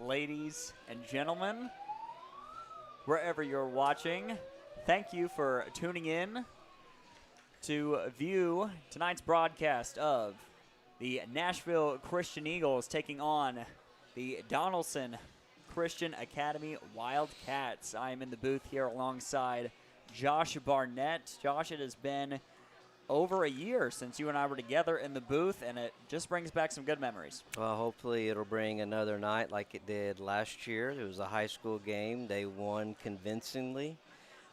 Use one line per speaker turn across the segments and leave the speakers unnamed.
ladies and gentlemen, wherever you're watching. Thank you for tuning in to view tonight's broadcast of the Nashville Christian Eagles taking on the Donaldson Christian Academy Wildcats. I am in the booth here alongside Josh Barnett. Josh, it has been over a year since you and I were together in the booth, and it just brings back some good memories.
Well, hopefully it'll bring another night like it did last year. It was a high school game. They won convincingly.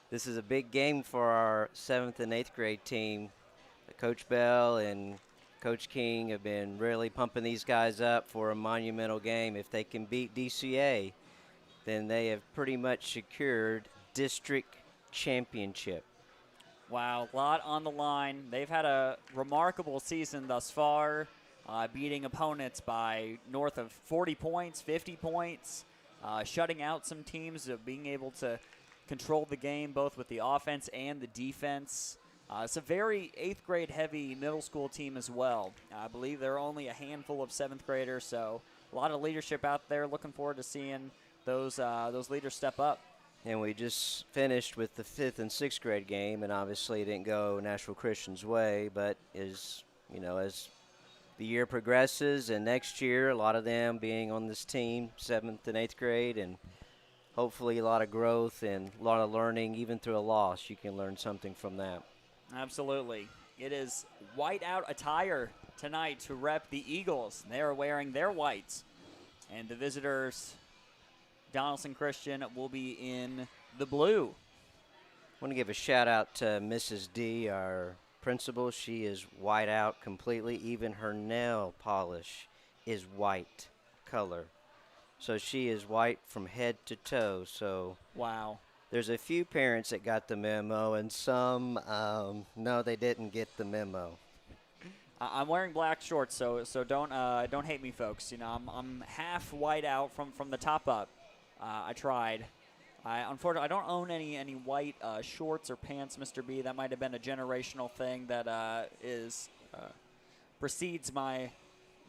This is a big game for our 7th and 8th grade team. Coach Bell and Coach King have been really pumping these guys up for a monumental game. If they can beat DCA, then they have pretty much secured district championship.
Wow, a lot on the line. They've had a remarkable season thus far, beating opponents by north of 40 points, 50 points, shutting out some teams, being able to control the game both with the offense and the defense. It's a very 8th grade heavy middle school team as well. I believe there are only a handful of 7th graders, so a lot of leadership out there. Looking forward to seeing those leaders step up.
And we just finished with the 5th and 6th grade game, and obviously it didn't go Nashville Christian's way, but as the year progresses and next year, a lot of them being on this team, 7th and 8th grade, and hopefully a lot of growth and a lot of learning. Even through a loss, you can learn something from that.
Absolutely. It is white-out attire tonight to rep the Eagles. They are wearing their whites, and the visitors, Donaldson Christian, will be in the blue.
I want to give a shout out to Mrs. D, our principal. She is white out completely. Even her nail polish is white color. So she is white from head to toe. So
wow.
There's a few parents that got the memo, and some, no, they didn't get the memo.
I'm wearing black shorts, so don't hate me, folks. You know, I'm half white out from the top up. I tried. Unfortunately, I don't own any white shorts or pants, Mr. B. That might have been a generational thing that precedes my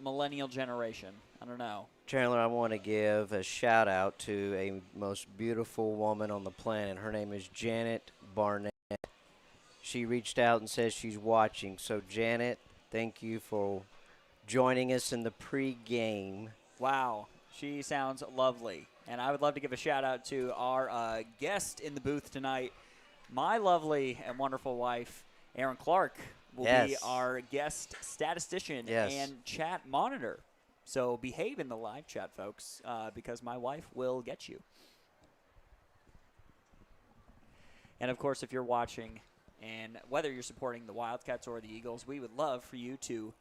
millennial generation. I don't know.
Chandler, I want to give a shout out to a most beautiful woman on the planet. Her name is Janet Barnett. She reached out and says she's watching. So, Janet, thank you for joining us in the pregame.
Wow, she sounds lovely. And I would love to give a shout-out to our guest in the booth tonight. My lovely and wonderful wife, Erin Clark, will be our guest statistician and chat monitor. So behave in the live chat, folks, because my wife will get you. And, of course, if you're watching, and whether you're supporting the Wildcats or the Eagles, we would love for you to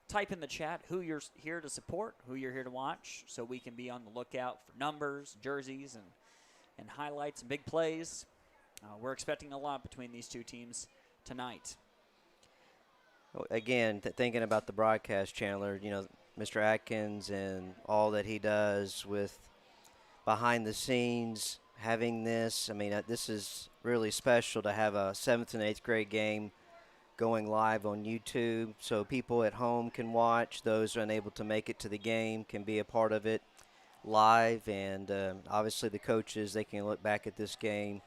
type in the chat who you're here to support, who you're here to watch, so we can be on the lookout for numbers, jerseys, and highlights and big plays. We're expecting a lot between these two teams tonight.
Again, thinking about the broadcast, Chandler, Mr. Atkins and all that he does with behind the scenes, having this. I mean, this is really special to have a 7th and 8th grade game going live on YouTube, so people at home can watch. Those unable to make it to the game can be a part of it live, and obviously the coaches, they can look back at this game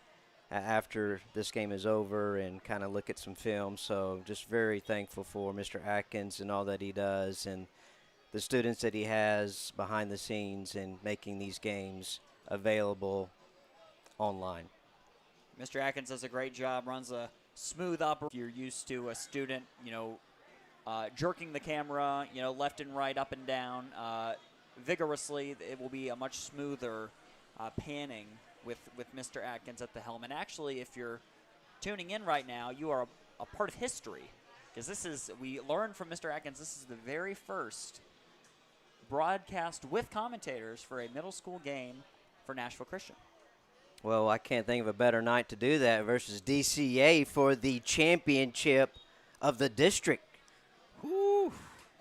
after this game is over and kind of look at some film. So just very thankful for Mr. Atkins and all that he does, and the students that he has behind the scenes and making these games available online.
Mr. Atkins does a great job, runs a smooth operation. You're used to a student, jerking the camera, left and right, up and down, vigorously. It will be a much smoother panning with Mr. Atkins at the helm. And actually, if you're tuning in right now, you are a part of history, because we learned from Mr. Atkins, this is the very first broadcast with commentators for a middle school game for Nashville Christian.
Well, I can't think of a better night to do that versus DCA for the championship of the district.
Woo.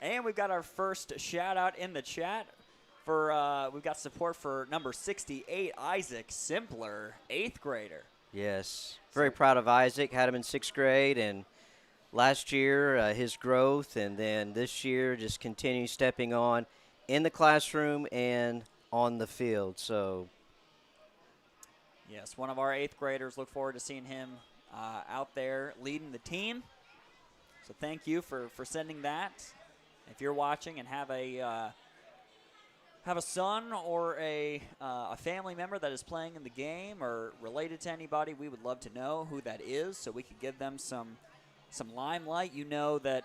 And we've got our first shout-out in the chat. We've got support for number 68, Isaac Simpler, 8th grader.
Yes, very proud of Isaac. Had him in 6th grade, and last year his growth, and then this year just continue stepping on in the classroom and on the field. So
Yes, one of our 8th graders. Look forward to seeing him out there leading the team. So thank you for sending that. If you're watching and have a son or a family member that is playing in the game or related to anybody, we would love to know who that is so we could give them some limelight. You know that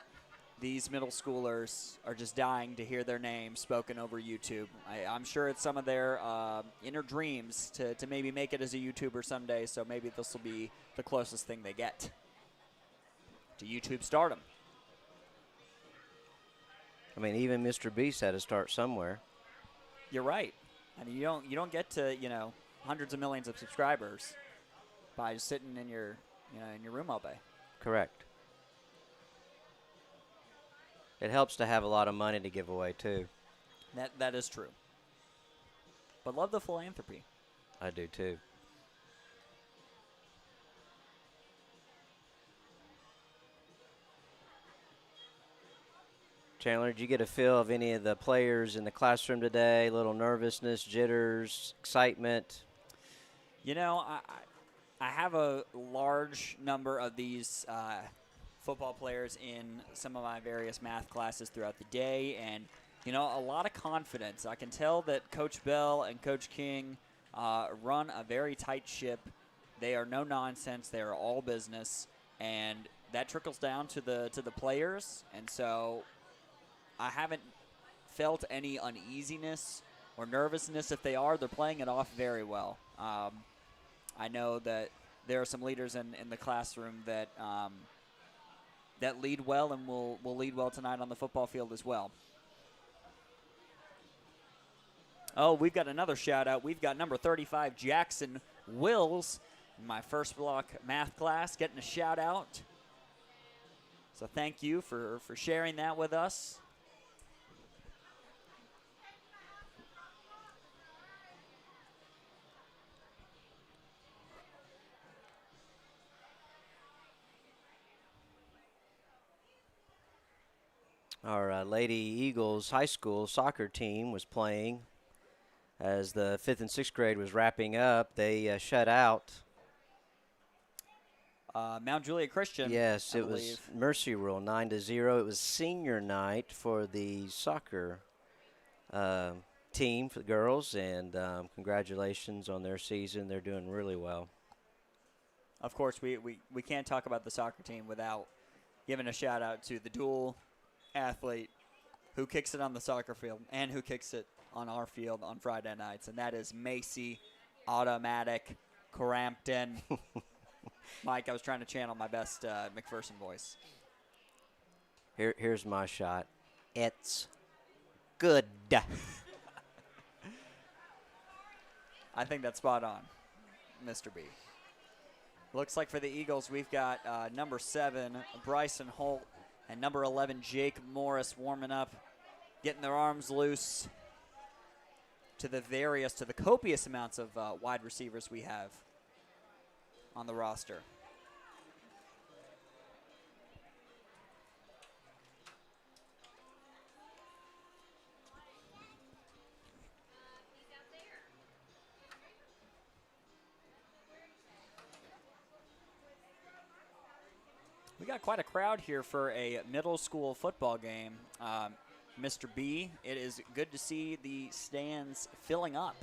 these middle schoolers are just dying to hear their name spoken over YouTube. I'm sure it's some of their inner dreams to maybe make it as a YouTuber someday, so maybe this will be the closest thing they get to YouTube stardom.
I mean, even Mr. Beast had to start somewhere.
You're right. I mean, you don't get to hundreds of millions of subscribers by just sitting in your room all day.
Correct. It helps to have a lot of money to give away too.
That is true. But love the philanthropy.
I do too. Chandler, did you get a feel of any of the players in the classroom today? A little nervousness, jitters, excitement?
I have a large number of these football players in some of my various math classes throughout the day, and a lot of confidence. I can tell that Coach Bell and Coach King run a very tight ship. They are no nonsense. They are all business, and that trickles down to the players. And so I haven't felt any uneasiness or nervousness. If they are, they're playing it off very well. I know that there are some leaders in the classroom that that lead well and will lead well tonight on the football field as well. Oh, we've got another shout-out. We've got number 35, Jackson Wills, in my first block math class, getting a shout-out. So thank you for sharing that with us.
Our Lady Eagles High School soccer team was playing. As the 5th and 6th grade was wrapping up, they shut out.
Mount Juliet Christian.
Yes,
I
it
believe.
was Mercy Rule, 9-0. It was senior night for the soccer team for the girls, and congratulations on their season. They're doing really well.
Of course, we can't talk about the soccer team without giving a shout out to the dual athlete who kicks it on the soccer field and who kicks it on our field on Friday nights, and that is Macy Automatic Crampton. Mike, I was trying to channel my best McPherson voice.
Here's my shot. It's good.
I think that's spot on, Mr. B. Looks like for the Eagles, we've got number 7, Bryson Holt, and number 11, Jake Morris, warming up, getting their arms loose to the copious amounts of wide receivers we have on the roster. We got quite a crowd here for a middle school football game. Mr. B, it is good to see the stands filling up.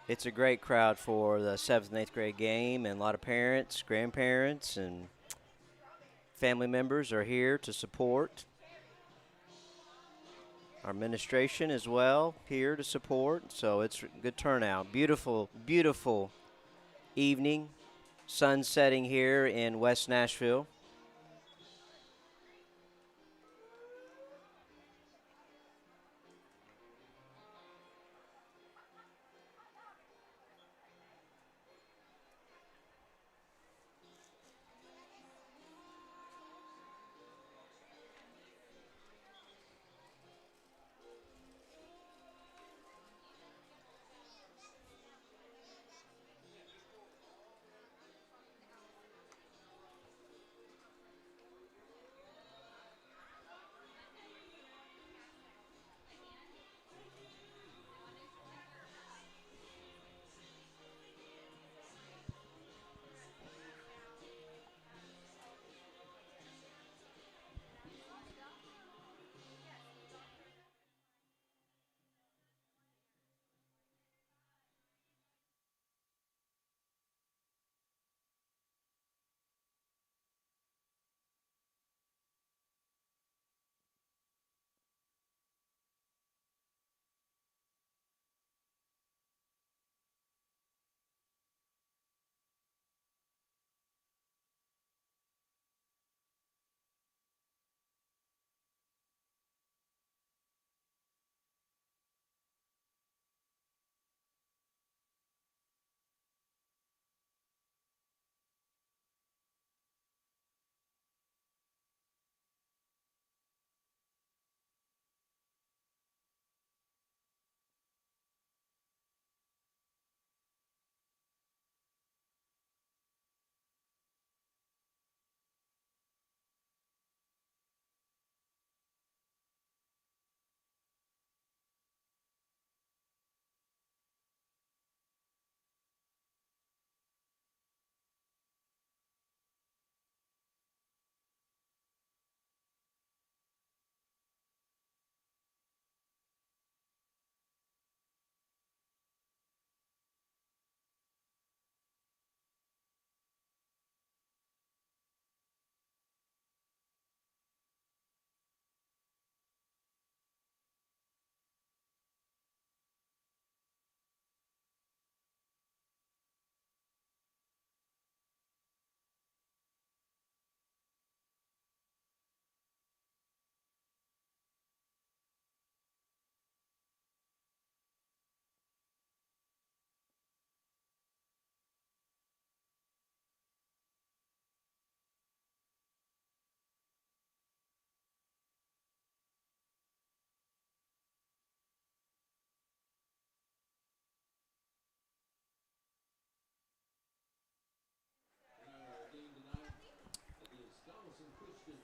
It's a great crowd for the 7th and 8th grade game, and a lot of parents, grandparents, and family members are here to support. Our administration as well here to support, so it's a good turnout. Beautiful, beautiful evening. Sun setting here in West Nashville.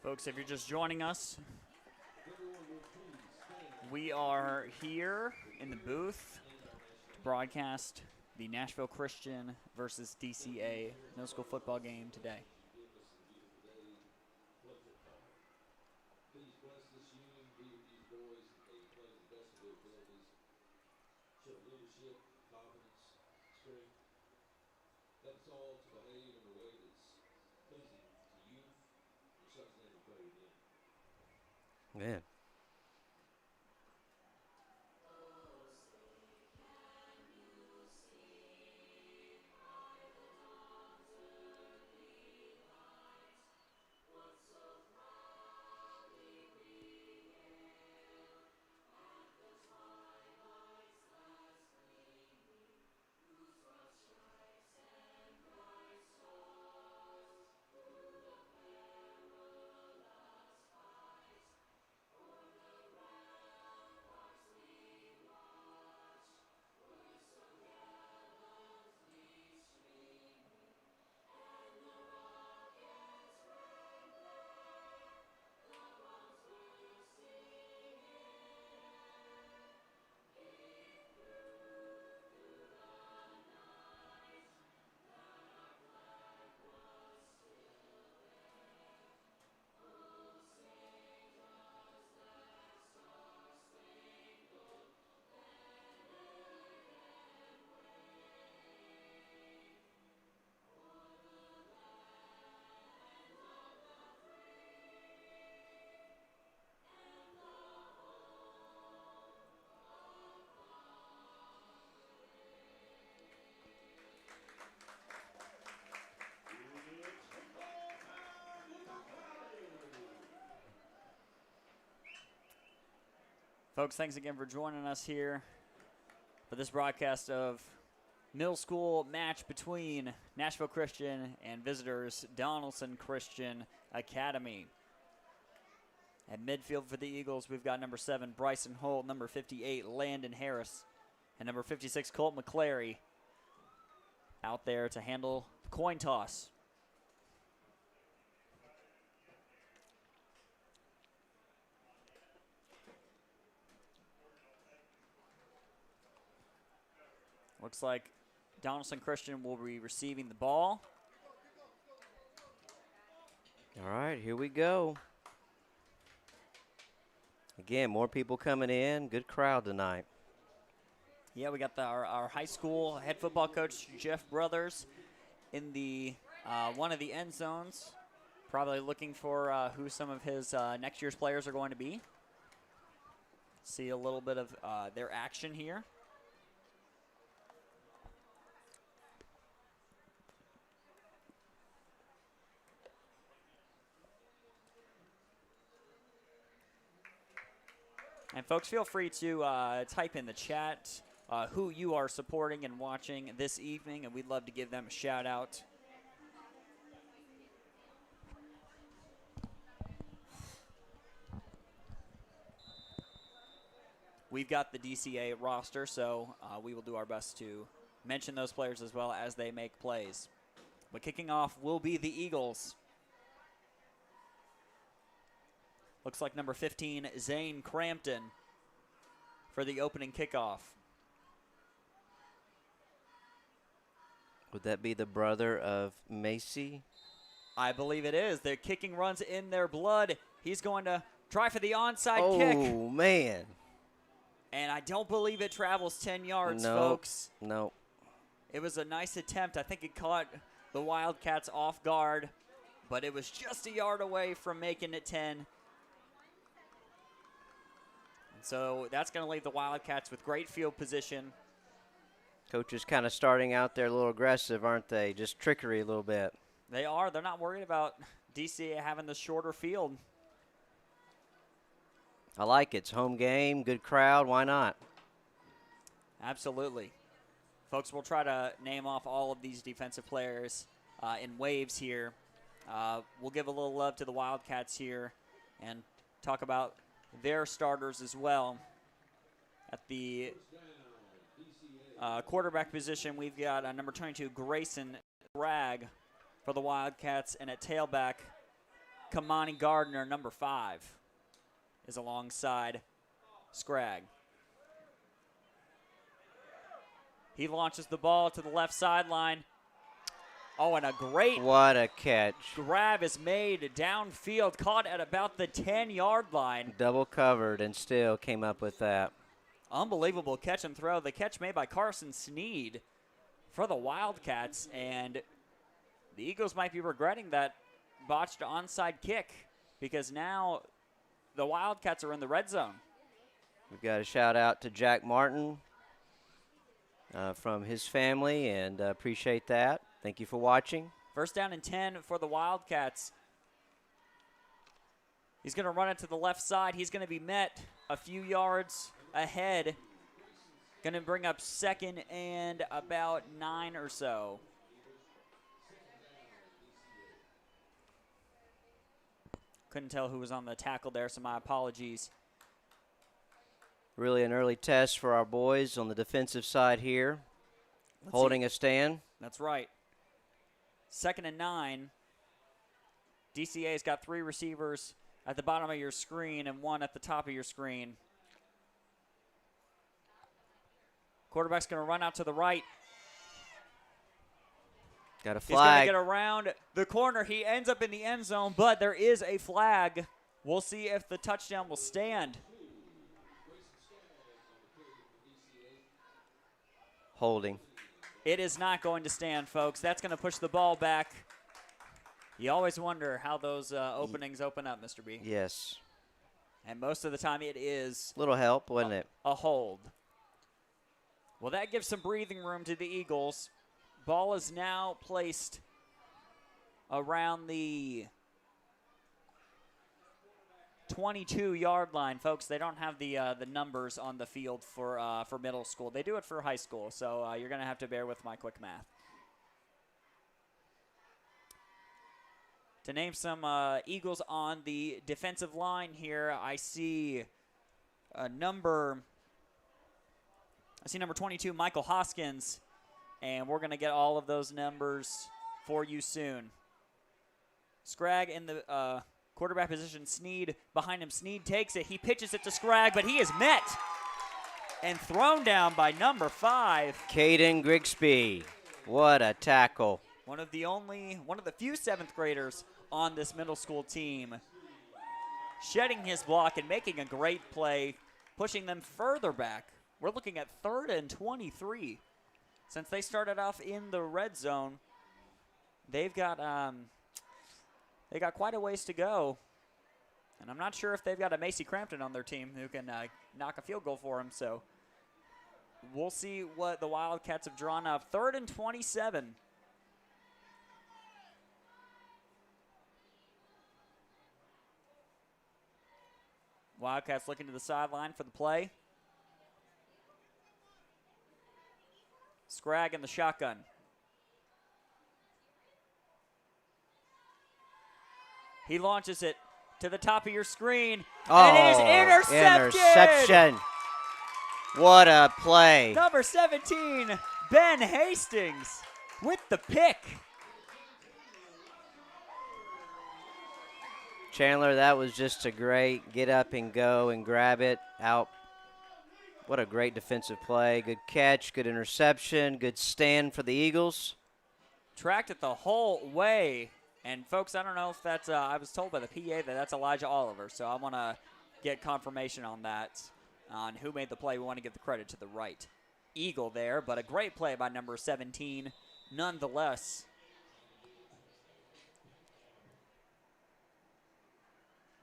Folks, if you're just joining us, we are here in the booth to broadcast the Nashville Christian versus DCA middle school football game today.
Man.
Folks, thanks again for joining us here for this broadcast of middle school match between Nashville Christian and visitors Donaldson Christian Academy. At midfield for the Eagles, we've got number 7, Bryson Holt, number 58, Landon Harris, and number 56, Colt McClary out there to handle the coin toss. Looks like Donaldson Christian will be receiving the ball.
All right, here we go. Again, more people coming in. Good crowd tonight.
Yeah, we got our high school head football coach, Jeff Brothers, in the one of the end zones, probably looking for who some of his next year's players are going to be. See a little bit of their action here. And folks, feel free to type in the chat who you are supporting and watching this evening, and we'd love to give them a shout out. We've got the DCA roster, so we will do our best to mention those players as well as they make plays. But kicking off will be the Eagles. Looks like number 15, Zane Crampton, for the opening kickoff.
Would that be the brother of Macy?
I believe it is. The kicking runs in their blood. He's going to try for the onside kick.
Oh, man.
And I don't believe it travels 10 yards,
No,
folks.
no.
It was a nice attempt. I think it caught the Wildcats off guard, but it was just a yard away from making it 10. So that's going to leave the Wildcats with great field position.
Coaches kind of starting out there a little aggressive, aren't they? Just trickery a little bit.
They are. They're not worried about DCA having the shorter field.
I like it. It's home game, good crowd. Why not?
Absolutely. Folks, we'll try to name off all of these defensive players in waves here. We'll give a little love to the Wildcats here and talk about their starters as well. At the quarterback position, we've got number 22, Grayson Bragg for the Wildcats, and at tailback, Kamani Gardner, number 5, is alongside Scragg. He launches the ball to the left sideline. Oh, and a great
What a catch.
grab is made downfield, caught at about the 10-yard line.
Double covered and still came up with that.
Unbelievable catch and throw. The catch made by Carson Sneed for the Wildcats, and the Eagles might be regretting that botched onside kick because now the Wildcats are in the red zone.
We've got a shout out to Jack Martin from his family, and appreciate that. Thank you for watching.
First down and 10 for the Wildcats. He's going to run it to the left side. He's going to be met a few yards ahead. Going to bring up 2nd and about 9 or so. Couldn't tell who was on the tackle there, so my apologies.
Really an early test for our boys on the defensive side here. Holding a stand.
That's right. 2nd and 9. DCA's got 3 receivers at the bottom of your screen and 1 at the top of your screen. Quarterback's going to run out to the right.
Got a
He's going to
flag.
get around the corner. He ends up in the end zone, but there is a flag. We'll see if the touchdown will stand.
Holding.
It is not going to stand, folks. That's going to push the ball back. You always wonder how those openings open up, Mr. B.
Yes.
And most of the time it is
Little help, wasn't it?
a hold. Well, that gives some breathing room to the Eagles. Ball is now placed around the 22-yard line, folks. They don't have the numbers on the field for middle school. They do it for high school, so you're going to have to bear with my quick math. To name some Eagles on the defensive line here, I see number 22, Michael Hoskins, and we're going to get all of those numbers for you soon. Scragg in the quarterback position. Sneed behind him. Sneed takes it. He pitches it to Scragg, but he is met and thrown down by number 5.
Caden Grigsby. What a tackle.
One of the few 7th graders on this middle school team, shedding his block and making a great play, pushing them further back. We're looking at 3rd and 23. Since they started off in the red zone, they've got quite a ways to go. And I'm not sure if they've got a Macy Crampton on their team who can knock a field goal for them. So we'll see what the Wildcats have drawn up. 3rd and 27. Wildcats looking to the sideline for the play. Scragg in the shotgun. He launches it to the top of your screen. And it is intercepted.
Interception. What a play.
Number 17, Ben Hastings with the pick.
Chandler, that was just a great get up and go and grab it out. What a great defensive play. Good catch, good interception, good stand for the Eagles.
Tracked it the whole way. And, folks, I don't know if that's I was told by the PA that that's Elijah Oliver, so I want to get confirmation on that, on who made the play. We want to give the credit to the right Eagle there, but a great play by number 17 nonetheless.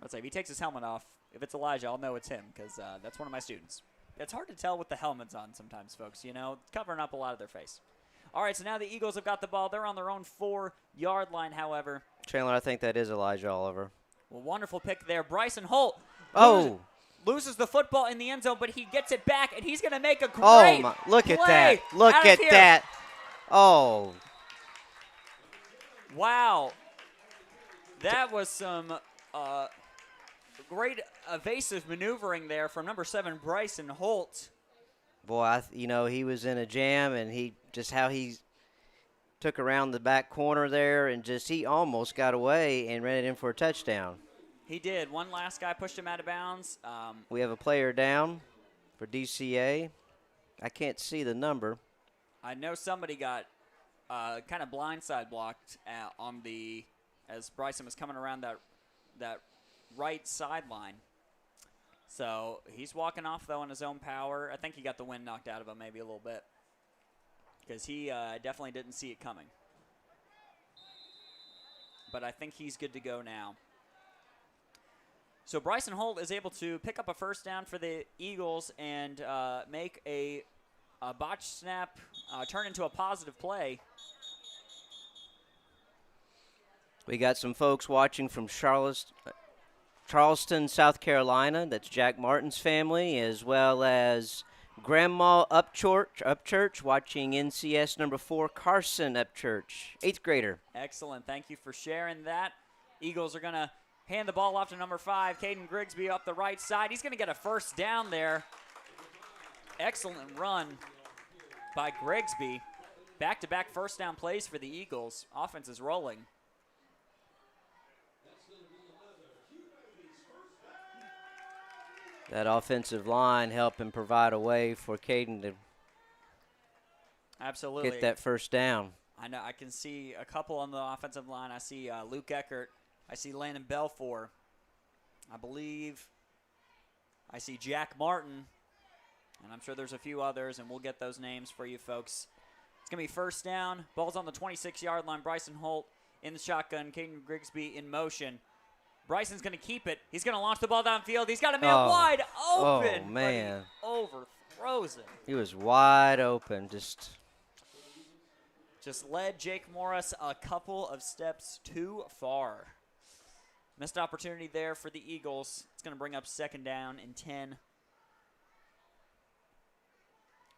Let's say if he takes his helmet off, if it's Elijah, I'll know it's him because that's one of my students. It's hard to tell with the helmets on sometimes, folks, you know, covering up a lot of their face. All right, so now the Eagles have got the ball. They're on their own 4-yard line, however.
Chandler, I think that is Elijah Oliver.
Well, wonderful pick there. Bryson Holt loses the football in the end zone, but he gets it back, and he's going to make a great
look
play
at that. Look at that. Oh.
Wow. That was some great evasive maneuvering there from number 7, Bryson Holt.
Boy, he was in a jam, and he took around the back corner there and he almost got away and ran it in for a touchdown.
He did. One last guy pushed him out of bounds.
We have a player down for DCA. I can't see the number.
I know somebody got kind of blindside blocked as Bryson was coming around that right sideline. So he's walking off, though, on his own power. I think he got the wind knocked out of him maybe a little bit because he definitely didn't see it coming. But I think he's good to go now. So Bryson Holt is able to pick up a first down for the Eagles and make a botched snap turn into a positive play.
We got some folks watching from Charleston, South Carolina. That's Jack Martin's family, as well as Grandma Upchurch watching NCS number 4, Carson Upchurch, 8th grader.
Excellent. Thank you for sharing that. Eagles are going to hand the ball off to number 5, Keeton Grigsby up the right side. He's going to get a first down there. Excellent run by Grigsby. Back-to-back first down plays for the Eagles. Offense is rolling.
That offensive line helping provide a way for Keeton to
absolutely
get that first down.
I know. I can see a couple on the offensive line. I see Luke Eckert. I see Landon Belfour. I believe I see Jack Martin. And I'm sure there's a few others, and we'll get those names for you folks. It's going to be first down. Ball's on the 26-yard line. Bryson Holt in the shotgun. Keeton Grigsby in motion. Bryson's going to keep it. He's going to launch the ball downfield. He's got a man wide open.
Oh, man.
But he overthrows him.
He was wide open. Just
led Jake Morris a couple of steps too far. Missed opportunity there for the Eagles. It's going to bring up second down and 10.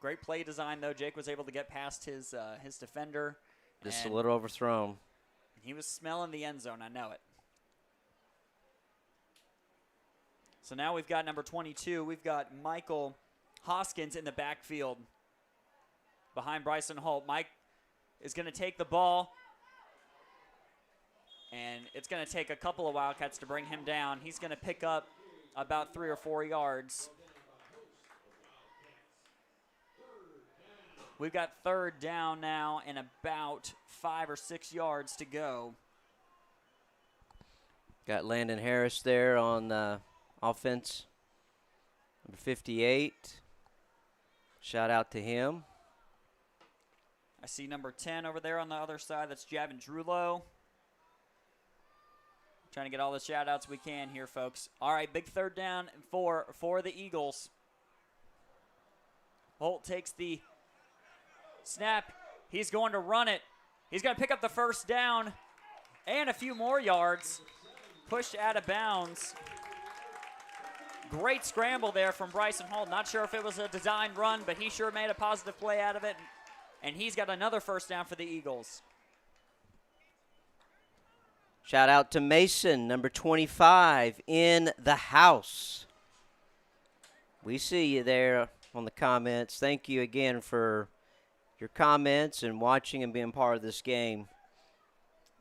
Great play design, though. Jake was able to get past his defender.
Just a little overthrown.
He was smelling the end zone. I know it. So now we've got number 22. We've got Michael Hoskins in the backfield behind Bryson Holt. Mike is going to take the ball, and it's going to take a couple of Wildcats to bring him down. He's going to pick up about 3 or 4 yards. We've got third down now and about 5 or 6 yards to go.
Got Landon Harris there on offense, number 58. Shout out to him.
I see number 10 over there on the other side. That's Javin Drulo. Trying to get all the shout-outs we can here, folks. All right, big third down for the Eagles. Holt takes the snap. He's going to run it. He's going to pick up the first down and a few more yards. Pushed out of bounds. Great scramble there from Bryson Holt. Not sure if it was a designed run, but he sure made a positive play out of it. And he's got another first down for the Eagles.
Shout out to Mason, number 25, in the house. We see you there on the comments. Thank you again for your comments and watching and being part of this game.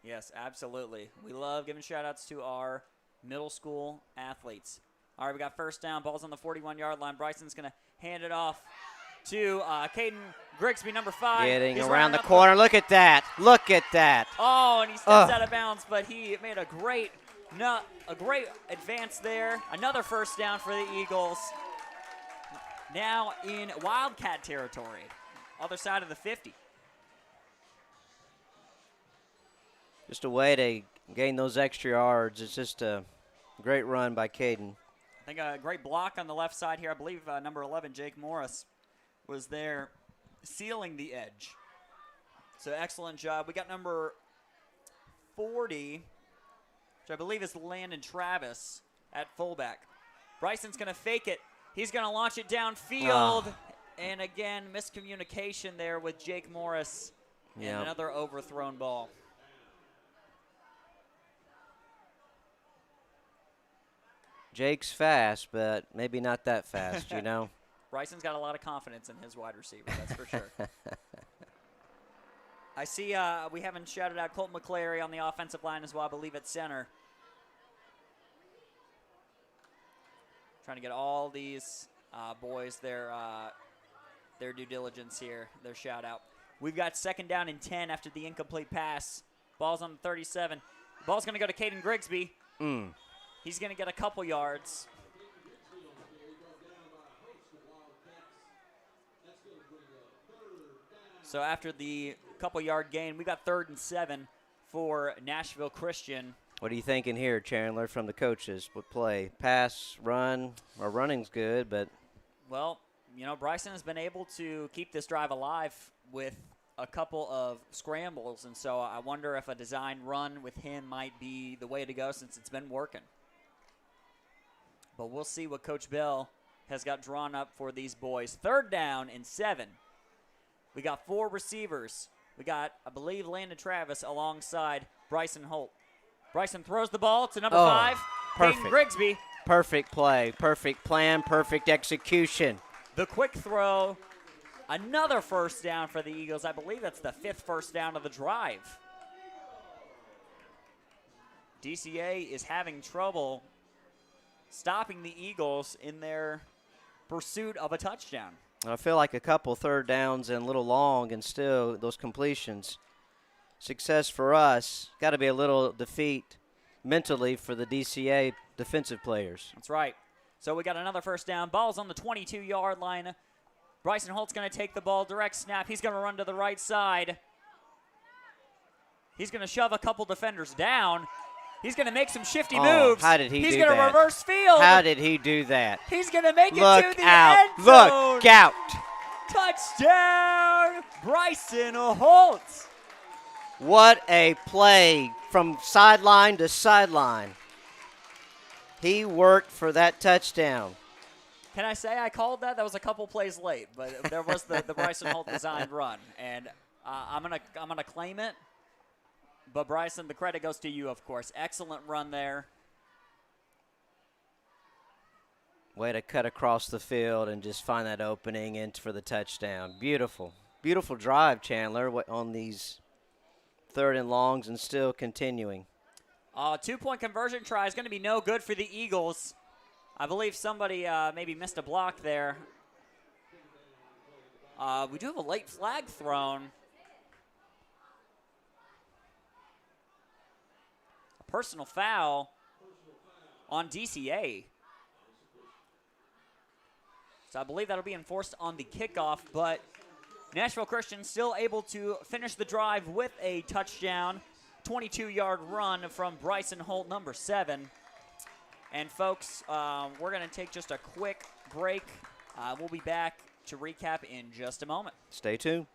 Yes, absolutely. We love giving shout-outs to our middle school athletes. All right, we got first down. Ball's on the 41-yard line. Bryson's going to hand it off to Keeton Grigsby, number 5.
Getting around the corner. Look at that. Look at that.
Oh, and he steps out of bounds, but he made a great advance there. Another first down for the Eagles. Now in Wildcat territory, other side of the 50.
Just a way to gain those extra yards. It's just a great run by Keeton.
I think a great block on the left side here. I believe number 11, Jake Morris, was there sealing the edge. So excellent job. We got number 40, which I believe is Landon Travis at fullback. Bryson's going to fake it. He's going to launch it downfield. And again, miscommunication there with Jake Morris. And another overthrown ball.
Jake's fast, but maybe not that fast, you know.
Bryson's got a lot of confidence in his wide receiver, that's for sure. I see we haven't shouted out Colt McClary on the offensive line as well, I believe, at center. Trying to get all these boys their due diligence here, their shout out. We've got 2nd down and 10 after the incomplete pass. Ball's on the 37. Ball's going to go to Caden Grigsby. He's going to get a couple yards. So after the couple-yard gain, we got 3rd and 7 for Nashville Christian.
What are you thinking here, Chandler, from the coaches? What play? Pass, run? Our running's good, but...
Well, you know, Bryson has been able to keep this drive alive with a couple of scrambles, and so I wonder if a design run with him might be the way to go since it's been working. But we'll see what Coach Bell has got drawn up for these boys. 3rd down and 7. We got 4 receivers. We got, I believe, Landon Travis alongside Bryson Holt. Bryson throws the ball to number 5, Caden Grigsby.
Perfect play, perfect plan, perfect execution.
The quick throw, another 1st down for the Eagles. I believe that's the 5th 1st down of the drive. DCA is having trouble stopping the Eagles in their pursuit of a touchdown.
I feel like a couple 3rd downs and a little long, and still those completions. Success for us. Got to be a little defeat mentally for the DCA defensive players.
That's right. So we got another 1st down. Ball's on the 22-yard line. Bryson Holt's going to take the ball, direct snap. He's going to run to the right side. He's going to shove a couple defenders down. He's going to make some shifty moves.
How did he do that?
He's going to reverse field.
How did he do that?
He's going to make it
Look
to the
out.
end zone.
Look out.
Touchdown, Bryson Holt.
What a play from sideline to sideline. He worked for that touchdown.
Can I say I called that? That was a couple plays late, but there was the Bryson Holt designed run, and I'm gonna claim it. But Bryson, the credit goes to you, of course. Excellent run there.
Way to cut across the field and just find that opening in for the touchdown. Beautiful, beautiful drive, Chandler, on these 3rd and longs and still continuing.
2-point conversion try is going to be no good for the Eagles. I believe somebody maybe missed a block there. We do have a late flag thrown. A personal foul on DCA. So I believe that'll be enforced on the kickoff, but Nashville Christian still able to finish the drive with a touchdown. 22-yard run from Bryson Holt, number 7. And, folks, we're going to take just a quick break. We'll be back to recap in just a moment.
Stay tuned.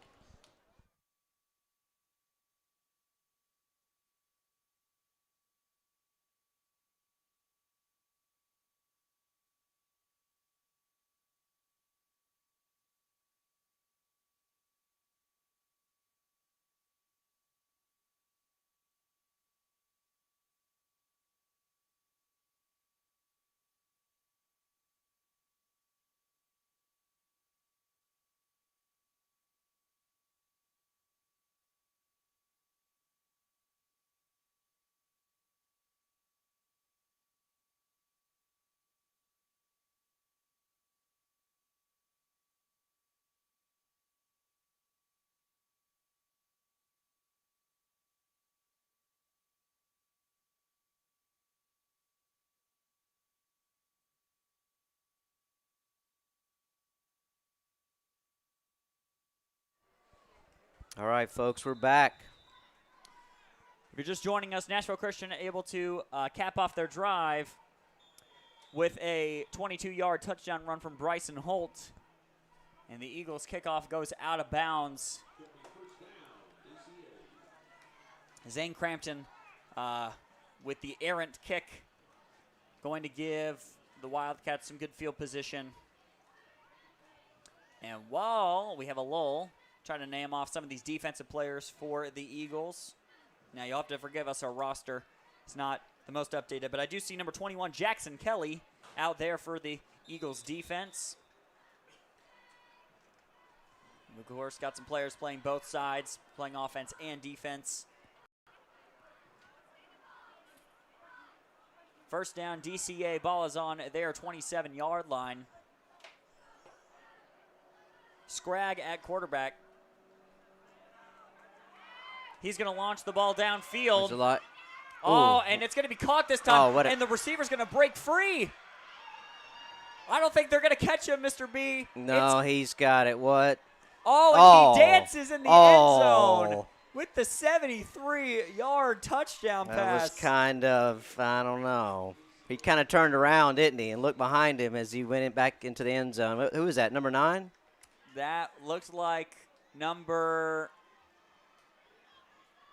All right, folks, we're back.
If you're just joining us, Nashville Christian able to cap off their drive with a 22-yard touchdown run from Bryson Holt. And the Eagles kickoff goes out of bounds. Zane Crampton with the errant kick going to give the Wildcats some good field position. And while we have a lull, trying to name off some of these defensive players for the Eagles. Now, you'll have to forgive us, our roster is not the most updated, but I do see number 21, Jackson Kelly, out there for the Eagles defense. Of course, got some players playing both sides, playing offense and defense. First down, DCA. Ball is on their 27-yard line. Scragg at quarterback. He's going to launch the ball downfield.
There's a lot.
Oh,
Ooh.
and it's going to be caught this time,
and
the receiver's going to break free. I don't think they're going to catch him, Mr. B.
No, he's got it. What?
Oh, and he dances in the end zone with the 73-yard touchdown pass.
That was kind of, I don't know. He kind of turned around, didn't he, and looked behind him as he went back into the end zone. Who was that, number 9?
That looks like number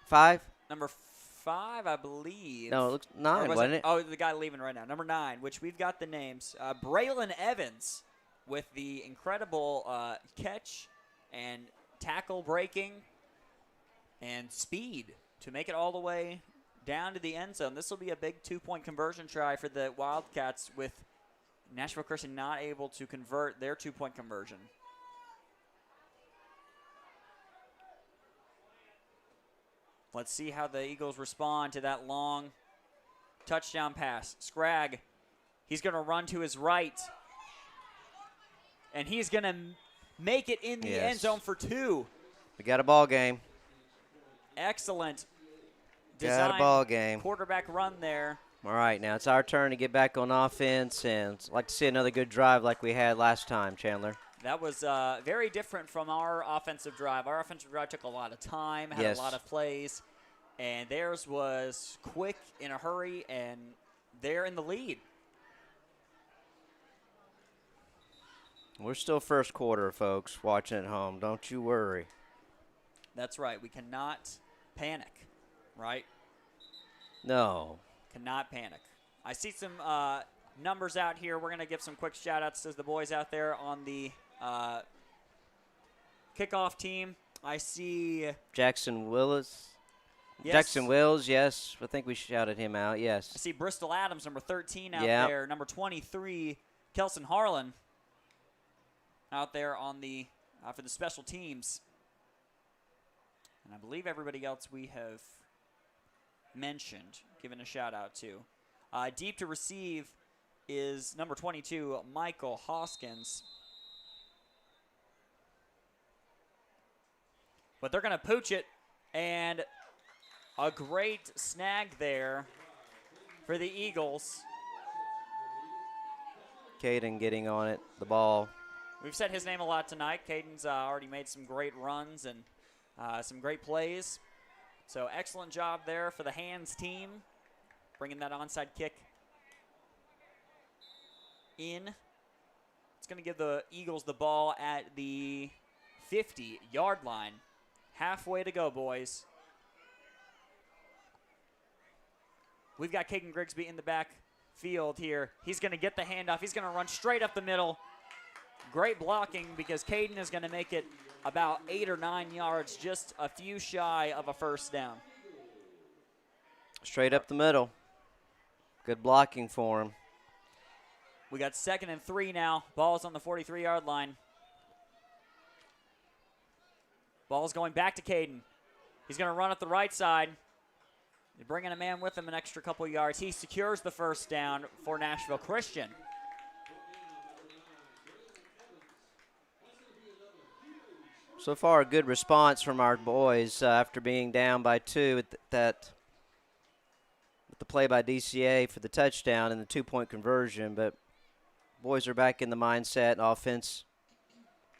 5?
Number 5, I believe.
No, it looks 9, wasn't it?
Oh, the guy leaving right now. Number 9, which we've got the names. Braylon Evans with the incredible catch and tackle breaking and speed to make it all the way down to the end zone. This will be a big 2-point conversion try for the Wildcats, with Nashville Christian not able to convert their 2-point conversion. Let's see how the Eagles respond to that long touchdown pass. Scragg, he's going to run to his right, and he's going to make it in the end zone for 2.
We got a ball game.
Excellent
Got a ball game.
Quarterback run there.
All right, now it's our turn to get back on offense, and I'd like to see another good drive like we had last time, Chandler.
That was very different from our offensive drive. Our offensive drive took a lot of time, had a lot of plays, and theirs was quick, in a hurry, and they're in the lead.
We're still first quarter, folks, watching at home. Don't you worry.
That's right. We cannot panic, right?
No.
Cannot panic. I see some numbers out here. We're going to give some quick shout-outs to the boys out there on the kickoff team. I see
Jackson Willis.
Yes.
Jackson Wills, yes. I think we shouted him out, yes.
I see Bristol Adams, number 13 out there. Number 23, Kelson Harlan out there on the for the special teams. And I believe everybody else we have mentioned, given a shout-out to. Deep to receive is number 22, Michael Hoskins. But they're going to pooch it, and a great snag there for the Eagles.
Caden getting on it, the ball.
We've said his name a lot tonight. Caden's already made some great runs and some great plays. So excellent job there for the hands team, bringing that onside kick in. It's going to give the Eagles the ball at the 50-yard line. Halfway to go, boys. We've got Caden Grigsby in the backfield here. He's going to get the handoff. He's going to run straight up the middle. Great blocking, because Caden is going to make it about 8 or 9 yards, just a few shy of a first down.
Straight up the middle. Good blocking for him.
We got 2nd and 3 now. Ball's on the 43-yard line. Ball's going back to Caden. He's going to run up the right side. They're bringing a man with him an extra couple yards. He secures the first down for Nashville Christian.
So far, a good response from our boys after being down by 2 with the play by DCA for the touchdown and the 2-point conversion. But boys are back in the mindset, offense,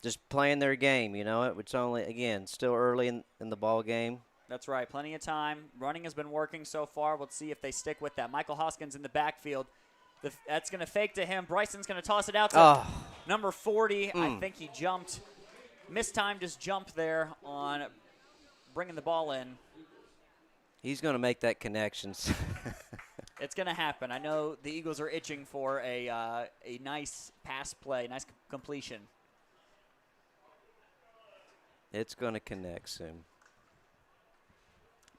just playing their game. You know, it's only, again, still early in the ball game.
That's right. Plenty of time. Running has been working so far. We'll see if they stick with that. Michael Hoskins in the backfield. That's going to fake to him. Bryson's going to toss it out to number 40. I think he jumped. Mistimed his jump there on bringing the ball in.
He's going to make that connection.
It's going to happen. I know the Eagles are itching for a nice pass play, nice completion.
It's going to connect soon.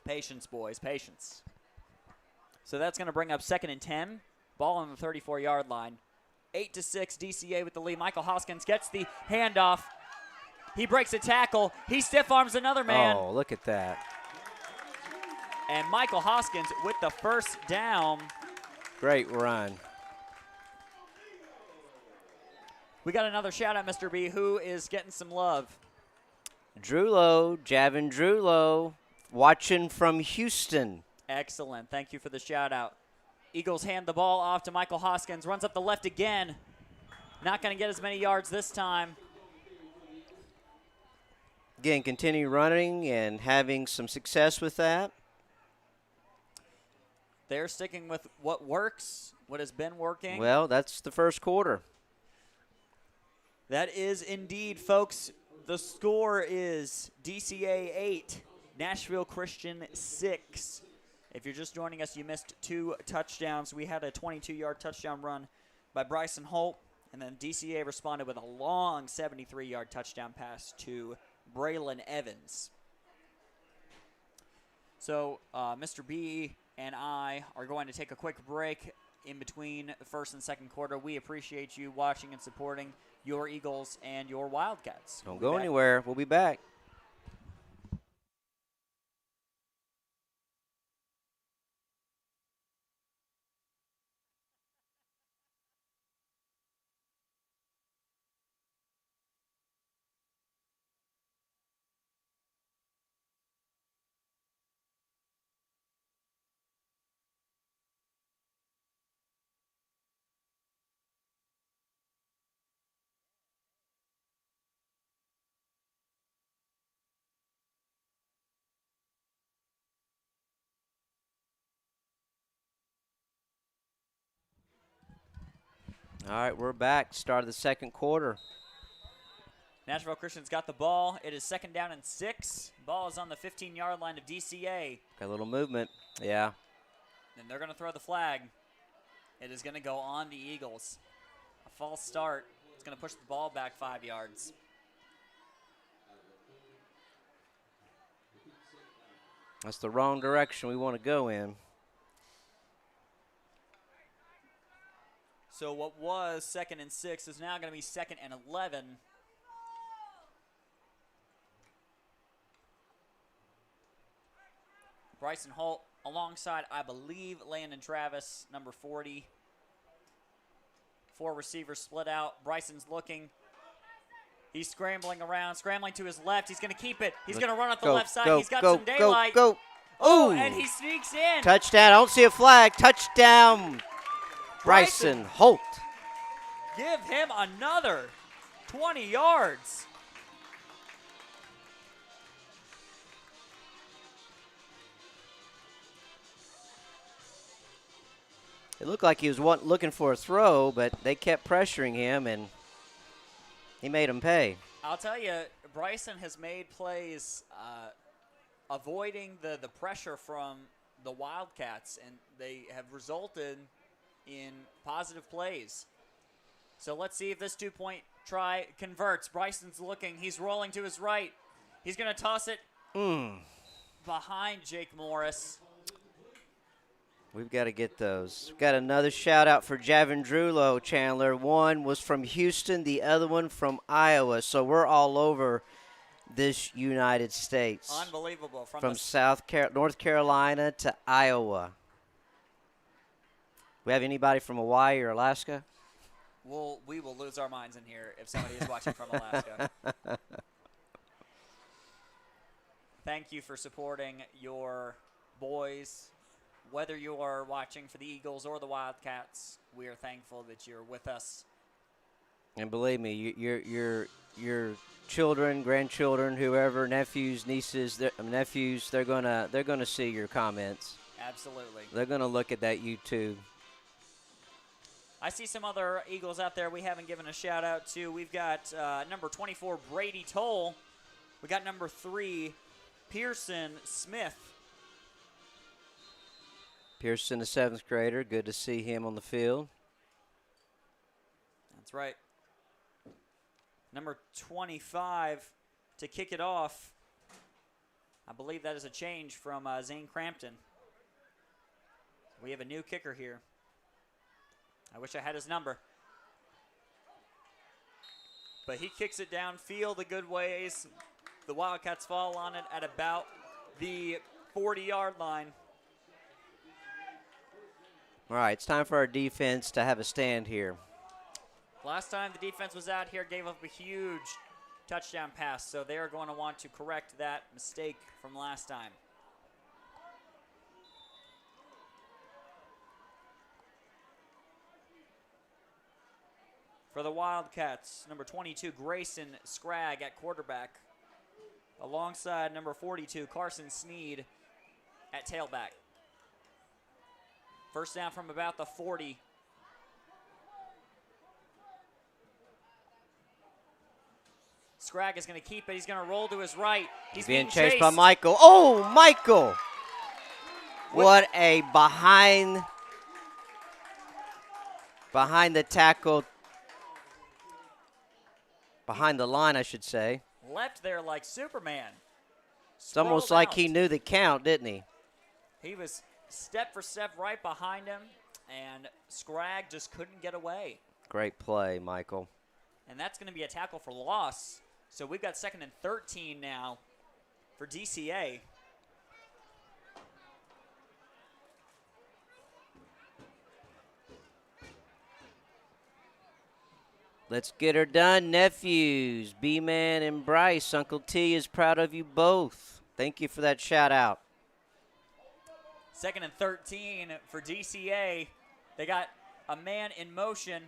Patience, boys, patience. So that's going to bring up 2nd and 10. Ball on the 34-yard line. 8-6, DCA with the lead. Michael Hoskins gets the handoff. He breaks a tackle. He stiff arms another man.
Oh, look at that.
And Michael Hoskins with the first down.
Great run.
We got another shout out, Mr. B. Who is getting some love?
Javin Drulo, watching from Houston.
Excellent. Thank you for the shout out. Eagles hand the ball off to Michael Hoskins. Runs up the left again. Not going to get as many yards this time.
Again, continue running and having some success with that.
They're sticking with what works, what has been working.
Well, that's the first quarter.
That is indeed, folks. The score is DCA 8, Nashville Christian 6. If you're just joining us, you missed 2 touchdowns. We had a 22-yard touchdown run by Bryson Holt, and then DCA responded with a long 73-yard touchdown pass to Braylon Evans. So Mr. B and I are going to take a quick break in between first and second quarter. We appreciate you watching and supporting your Eagles and your Wildcats.
Don't go anywhere. We'll be back. All right, we're back. Start of the second quarter.
Nashville Christian's got the ball. It is second down and 6. Ball is on the 15-yard line of DCA.
Got a little movement. Yeah.
And they're going to throw the flag. It is going to go on the Eagles. A false start. It's going to push the ball back 5 yards.
That's the wrong direction we want to go in.
So what was second and 6 is now going to be second and 11. Bryson Holt alongside, I believe, Landon Travis, number 40. 4 receivers split out. Bryson's looking. He's scrambling around, scrambling to his left. He's going to keep it. He's going to run up the left side. He's got some daylight.
Go.
Oh, and he sneaks in.
Touchdown. I don't see a flag. Touchdown. Bryson Holt.
Give him another 20 yards.
It looked like he was looking for a throw, but they kept pressuring him, and he made him pay.
I'll tell you, Bryson has made plays avoiding the pressure from the Wildcats, and they have resulted in positive plays. So let's see if this two-point try converts. Bryson's looking. He's rolling to his right. He's going to toss it behind Jake Morris.
We've got to get those. We've got another shout-out for Javin Drulo, Chandler. One was from Houston, the other one from Iowa. So we're all over this United States.
Unbelievable.
From North Carolina to Iowa. We have anybody from Hawaii or Alaska?
We will lose our minds in here if somebody is watching from Alaska. Thank you for supporting your boys. Whether you are watching for the Eagles or the Wildcats, we are thankful that you're with us.
And believe me, your children, grandchildren, whoever, nephews, nieces, they're gonna see your comments.
Absolutely.
They're gonna look at that YouTube.
I see some other Eagles out there we haven't given a shout out to. We've got number 24, Brady Toll. We got number 3, Pearson Smith.
Pearson, the 7th grader. Good to see him on the field.
That's right. Number 25 to kick it off. I believe that is a change from Zane Crampton. We have a new kicker here. I wish I had his number. but he kicks it downfield a good ways. The Wildcats fall on it at about the 40-yard line.
All right, it's time for our defense to have a stand here.
Last time the defense was out here, gave up a huge touchdown pass, so they're going to want to correct that mistake from last time. For the Wildcats, number 22, Grayson Scragg at quarterback, alongside number 42, Carson Sneed at tailback. First down from about the 40. Scragg is going to keep it. He's going to roll to his right. He's being
chased by Michael. Oh, Michael! What a behind the tackle, behind the line, I should say.
Left there like Superman.
It's almost like he knew the count, didn't he?
He was step for step right behind him, and Scragg just couldn't get away.
Great play, Michael.
And that's going to be a tackle for loss. So we've got 2nd and 13 now for DCA.
Let's get her done, nephews. B-Man and Bryce, Uncle T is proud of you both. Thank you for that shout out.
2nd and 13 for DCA. They got a man in motion.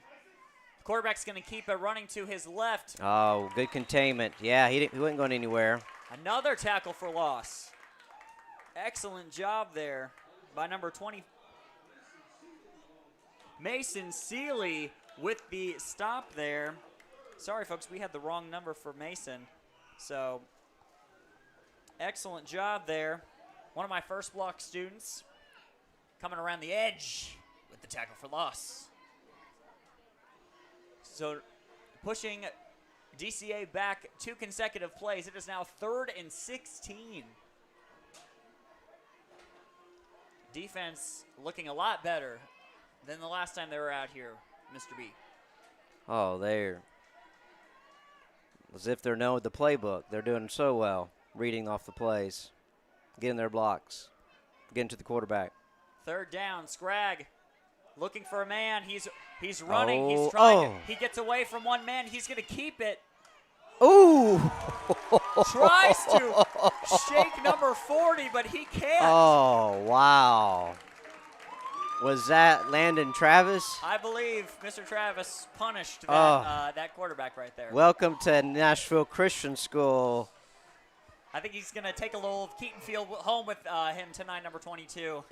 The quarterback's going to keep it running to his left.
Oh, good containment. Yeah, he wasn't going anywhere.
Another tackle for loss. Excellent job there by number 20. Mason Seeley with the stop there. Sorry, folks, we had the wrong number for Mason. So, excellent job there. One of my first block students coming around the edge with the tackle for loss. So, pushing DCA back 2 consecutive plays. It is now 3rd and 16. Defense looking a lot better than the last time they were out here, Mr. B.
Oh, they're as if they're knowing the playbook. They're doing so well, reading off the plays, getting their blocks, getting to the quarterback.
3rd down, Scragg looking for a man. He's running.
Oh,
He's trying. He gets away from one man. He's going to keep it.
Ooh!
Tries to shake number 40, but he can't.
Oh, wow. Was that Landon Travis?
I believe Mr. Travis punished that, that quarterback right there.
Welcome to Nashville Christian School.
I think he's going to take a little Keeton Field home with him tonight, number 22.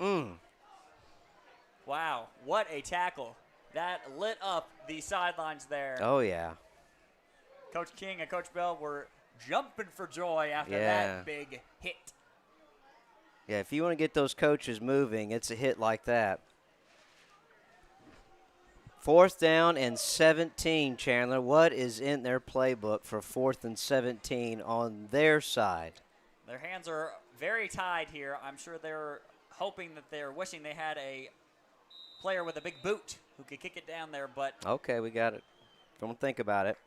Wow, what a tackle. That lit up the sidelines there.
Oh, yeah.
Coach King and Coach Bell were jumping for joy after that big hit.
Yeah, if you want to get those coaches moving, it's a hit like that. 4th down and 17, Chandler. What is in their playbook for 4th and 17 on their side?
Their hands are very tied here. I'm sure they're hoping that they're wishing they had a player with a big boot who could kick it down there, but
okay, we got it. Don't think about it.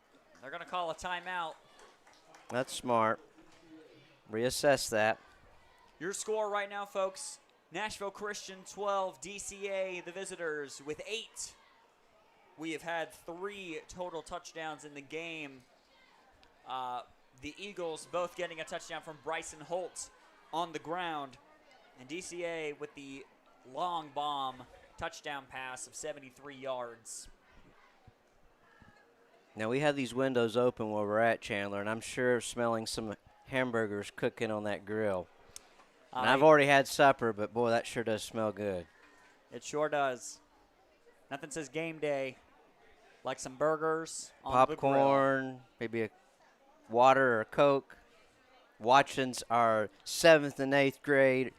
They're going to call a timeout.
That's smart. Reassess that.
Your score right now, folks, Nashville Christian 12, DCA, the visitors, with 8. We have had 3 total touchdowns in the game. The Eagles both getting a touchdown from Bryson Holt on the ground. And DCA with the long bomb touchdown pass of 73 yards.
Now, we have these windows open where we're at, Chandler, and I'm sure smelling some hamburgers cooking on that grill. And I've already had supper, but, boy, that sure does smell good.
It sure does. Nothing says game day like some burgers on
popcorn,
the grill.
Maybe a water or a Coke. Watching our 7th and 8th grade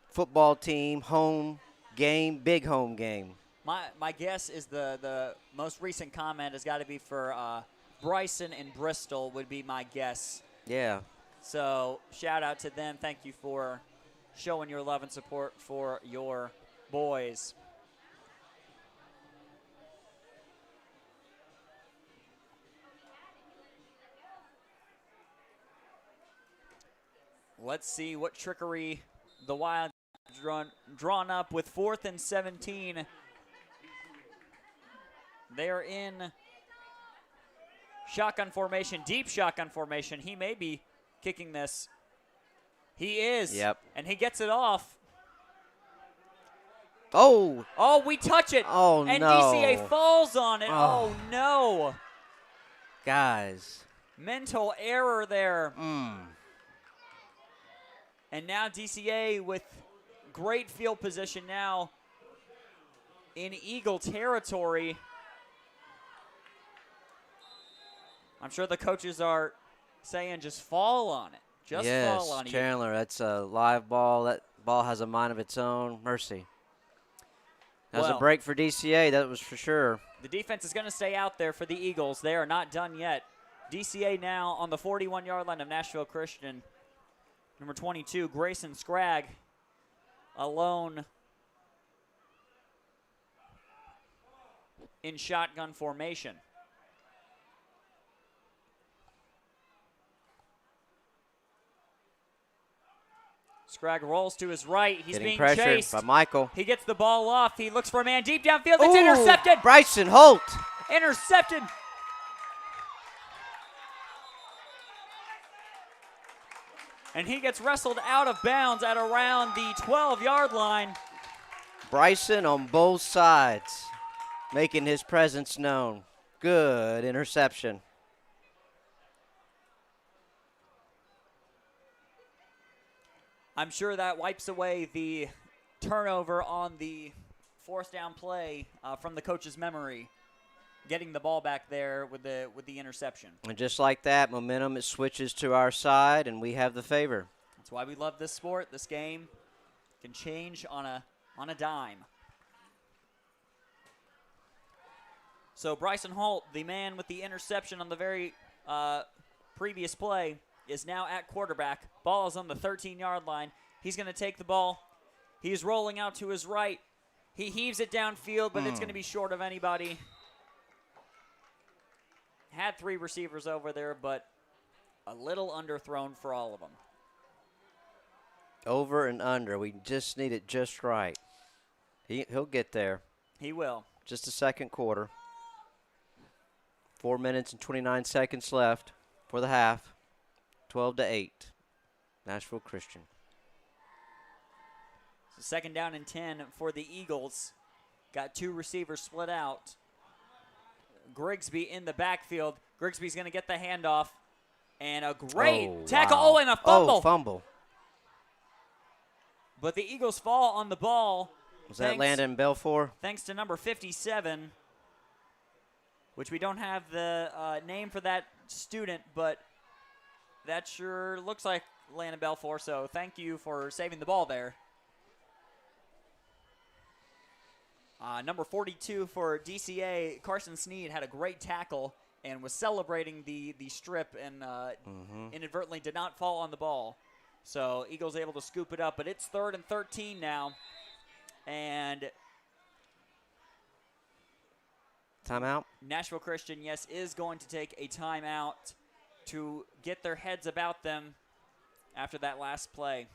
football team home game, big home game.
My guess is the most recent comment has got to be for Bryson and Bristol would be my guess.
Yeah.
So shout out to them. Thank you for showing your love and support for your boys. Let's see what trickery the Wild drawn up with 4th and 17. They are in shotgun formation, deep shotgun formation. He may be kicking this. He is.
Yep.
And he gets it off.
Oh.
Oh, we touch it.
Oh,
and
no.
DCA falls on it.
Oh.
Oh, no.
Guys.
Mental error there.
Mm.
And now DCA with great field position now in Eagle territory. I'm sure the coaches are saying just fall on it. Just fall on it.
Yes, Chandler, that's a live ball. That ball has a mind of its own. Mercy. That was a break for DCA, that was for sure.
The defense is going to stay out there for the Eagles. They are not done yet. DCA now on the 41-yard line of Nashville Christian. Number 22, Grayson Scragg, alone in shotgun formation. Scragg rolls to his right. He's
Getting
being
pressured
chased
by Michael.
He gets the ball off. He looks for a man deep downfield. It's
Ooh,
intercepted.
Bryson Holt.
Intercepted. And he gets wrestled out of bounds at around the 12-yard line.
Bryson on both sides, making his presence known. Good interception.
I'm sure that wipes away the turnover on the 4th down play from the coach's memory, getting the ball back there with the interception.
And just like that, momentum, it switches to our side, and we have the favor.
That's why we love this sport. This game can change on a dime. So Bryson Holt, the man with the interception on the very previous play, is now at quarterback. Ball is on the 13-yard line. He's going to take the ball. He's rolling out to his right. He heaves it downfield, but it's going to be short of anybody. Had 3 receivers over there, but a little underthrown for all of them.
Over and under. We just need it just right. He'll get there.
He will.
Just the second quarter. 4 minutes and 29 seconds left for the half. 12-8. Nashville Christian.
So 2nd down and 10 for the Eagles. Got 2 receivers split out. Grigsby in the backfield. Grigsby's going to get the handoff. And a great tackle.
Wow.
Oh, and a fumble.
Oh, fumble.
But the Eagles fall on the ball.
Was that Landon Belfour?
Thanks to number 57, which we don't have the name for that student, but that sure looks like Landon Belfour, so thank you for saving the ball there. Number 42 for DCA, Carson Sneed, had a great tackle and was celebrating the strip and inadvertently did not fall on the ball. So Eagles able to scoop it up, but it's 3rd and 13 now. And
timeout?
Nashville Christian, yes, is going to take a timeout to get their heads about them after that last play.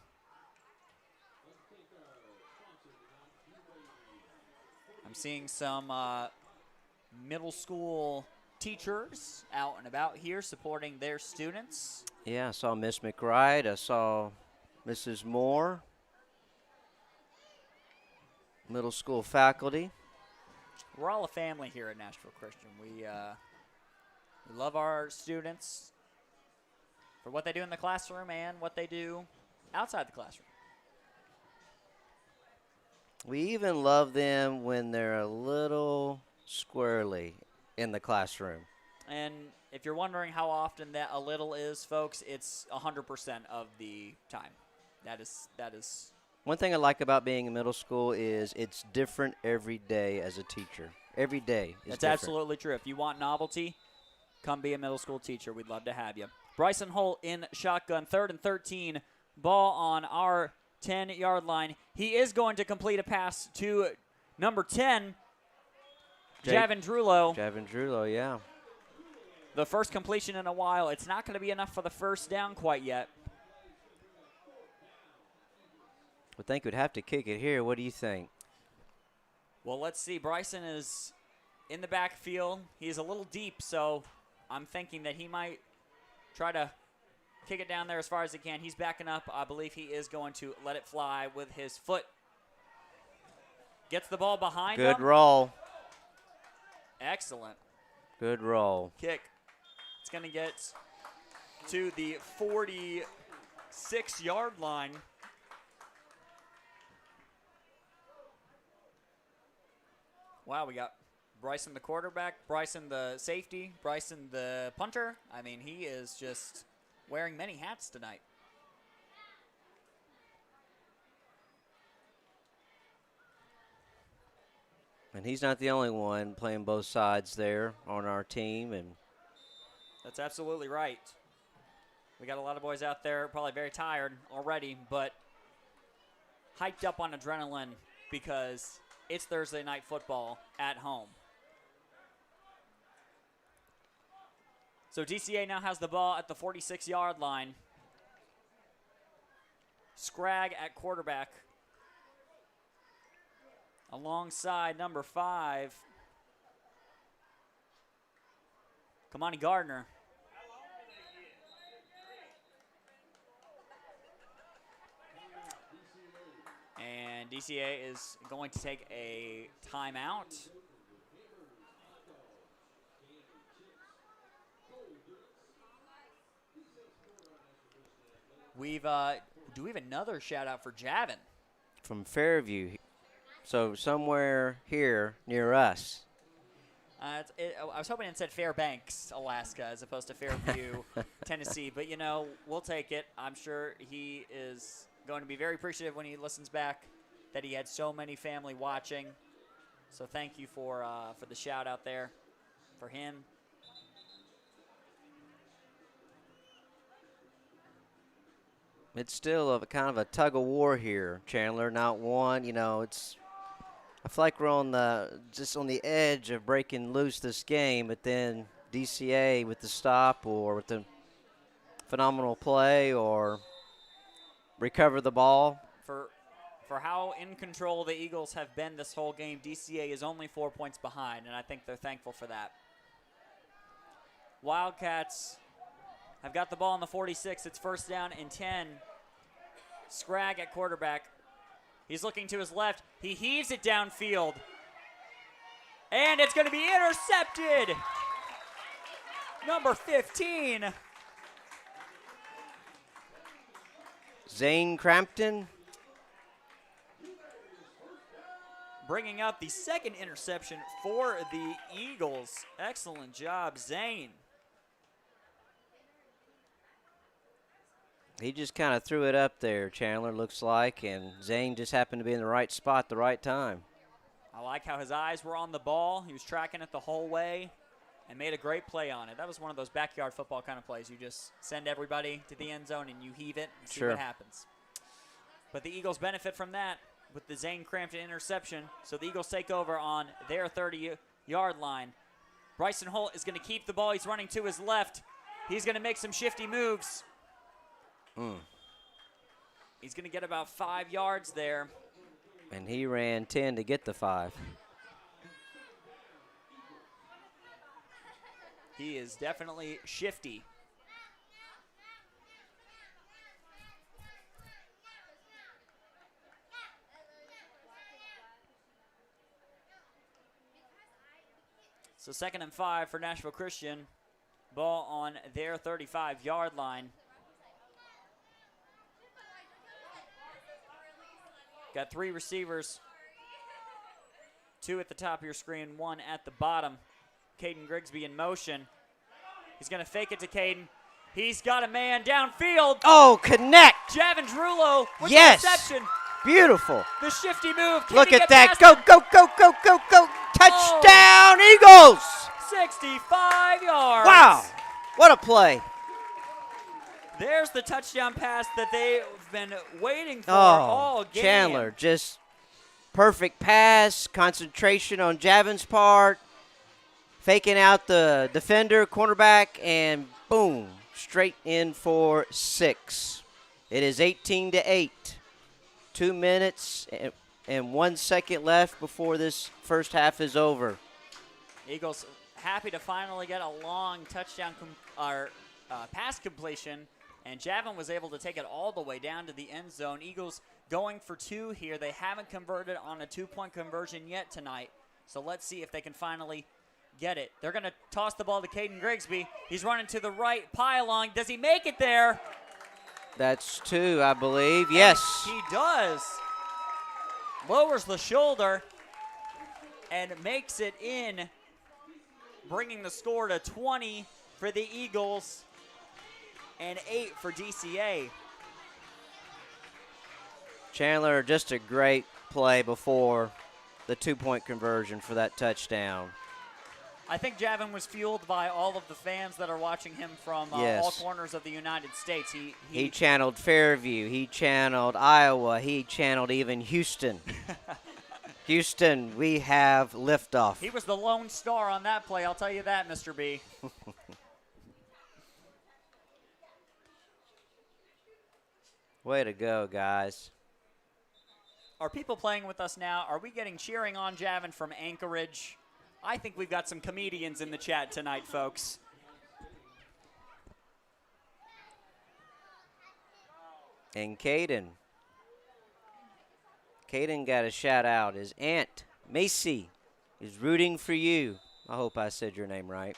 I'm seeing some middle school teachers out and about here supporting their students.
Yeah, I saw Miss McBride. I saw Mrs. Moore. Middle school faculty.
We're all a family here at Nashville Christian. We love our students for what they do in the classroom and what they do outside the classroom.
We even love them when they're a little squirrely in the classroom.
And if you're wondering how often that a little is, folks, it's 100% of the time. That is.
One thing I like about being in middle school is it's different every day as a teacher. Every day is
That's
different.
absolutely true. If you want novelty, come be a middle school teacher. We'd love to have you. Bryson Holt in shotgun, 3rd and 13. Ball on our 10-yard line. He is going to complete a pass to number 10, Javin Drulo.
Javin Drulo, yeah.
The first completion in a while. It's not going to be enough for the first down quite yet.
would think we'd have to kick it here. What do you think?
Well, let's see. Bryson is in the backfield. He's a little deep, so I'm thinking that he might try to kick it down there as far as he can. He's backing up. I believe he is going to let it fly with his foot. Gets the ball behind him.
Good roll.
Excellent.
Good roll.
Kick. It's going to get to the 46-yard line. Wow, we got Bryson the quarterback, Bryson the safety, Bryson the punter. I mean, he is just wearing many hats tonight.
And he's not the only one playing both sides there on our team. And
that's absolutely right. We got a lot of boys out there probably very tired already, but hyped up on adrenaline because it's Thursday night football at home. So DCA now has the ball at the 46-yard line. Scragg at quarterback. Alongside number 5, Kamani Gardner. And DCA is going to take a timeout. Do we have another shout out for Javin?
From Fairview. So somewhere here near us.
I was hoping it said Fairbanks, Alaska, as opposed to Fairview, Tennessee. But, you know, we'll take it. I'm sure he is going to be very appreciative when he listens back that he had so many family watching. So thank you for the shout out there for him.
It's still a kind of a tug of war here, Chandler. Not one, you know, I feel like we're just on the edge of breaking loose this game, but then DCA with the stop or with the phenomenal play or recover the ball.
For how in control the Eagles have been this whole game, DCA is only 4 points behind, and I think they're thankful for that. Wildcats have got the ball on the 46. It's first down and 10. Scragg at quarterback. He's looking to his left. He heaves it downfield. And it's going to be intercepted. Number 15.
Zane Crampton.
Bringing up the second interception for the Eagles. Excellent job, Zane.
He just kind of threw it up there, Chandler, looks like, and Zane just happened to be in the right spot at the right time.
I like how his eyes were on the ball. He was tracking it the whole way and made a great play on it. That was one of those backyard football kind of plays. You just send everybody to the end zone and you heave it and see what happens. But the Eagles benefit from that with the Zane Crampton interception. So the Eagles take over on their 30-yard line. Bryson Holt is going to keep the ball. He's running to his left. He's going to make some shifty moves. He's going to get about 5 yards there.
And he ran 10 to get the 5.
He is definitely shifty. So 2nd and 5 for Nashville Christian. Ball on their 35-yard line. Got 3 receivers. 2 at the top of your screen, 1 at the bottom. Caden Grigsby in motion. He's going to fake it to Caden. He's got a man downfield.
Oh, connect.
Javin Drulo with the
Yes.
reception.
Beautiful.
The shifty move. Can
Look
he
at
get
that.
past
Go,
him?
go, go, go, go, go. Touchdown, Eagles.
65 yards.
Wow. What a play.
There's the touchdown pass that they've been waiting for all game.
Chandler, just perfect pass, concentration on Javin's part, faking out the defender, cornerback, and boom, straight in for 6. It is 18-8. 2 minutes and 1 second left before this first half is over.
Eagles happy to finally get a long touchdown pass completion, and Javin was able to take it all the way down to the end zone. Eagles going for 2 here. They haven't converted on a 2-point conversion yet tonight, so let's see if they can finally get it. They're going to toss the ball to Caden Grigsby. He's running to the right pylon. Does he make it there?
That's 2, I believe. Yes.
He does. Lowers the shoulder and makes it in, bringing the score to 20 for the Eagles and 8 for DCA.
Chandler, just a great play before the 2-point conversion for that touchdown.
I think Javin was fueled by all of the fans that are watching him from
Yes.
all corners of the United States.
He channeled Fairview. He channeled Iowa. He channeled even Houston. Houston, we have liftoff.
He was the lone star on that play, I'll tell you that, Mr. B.
Way to go, guys.
Are people playing with us now? Are we getting cheering on Javin from Anchorage? I think we've got some comedians in the chat tonight, folks.
And Caden got a shout out. His aunt, Macy, is rooting for you. I hope I said your name right.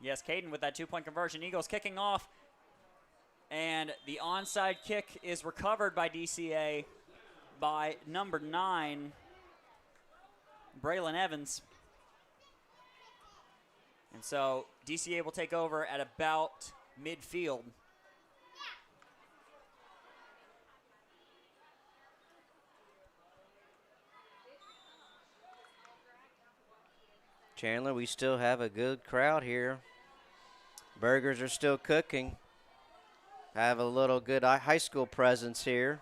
Yes, Caden with that 2-point conversion. Eagles kicking off. And the onside kick is recovered by DCA by number 9, Braylon Evans. And so DCA will take over at about midfield.
Chandler, we still have a good crowd here. Burgers are still cooking. Have a little good high school presence here.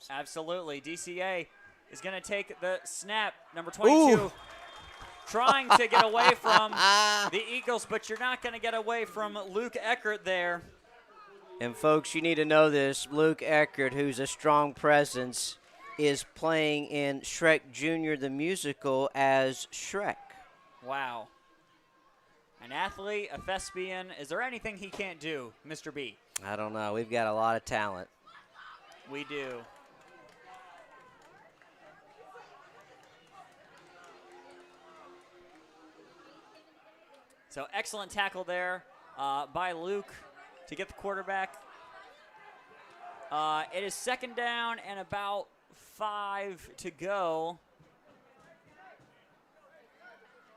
Absolutely. DCA is going to take the snap. Number 22
Ooh.
trying to get away from the Eagles, but you're not going to get away from Luke Eckert there.
And, folks, you need to know this. Luke Eckert, who's a strong presence, is playing in Shrek Jr. the musical as Shrek.
Wow. An athlete, a thespian. Is there anything he can't do, Mr. B?
I don't know. We've got a lot of talent.
We do. So excellent tackle there by Luke to get the quarterback. It is 2nd down and about 5 to go.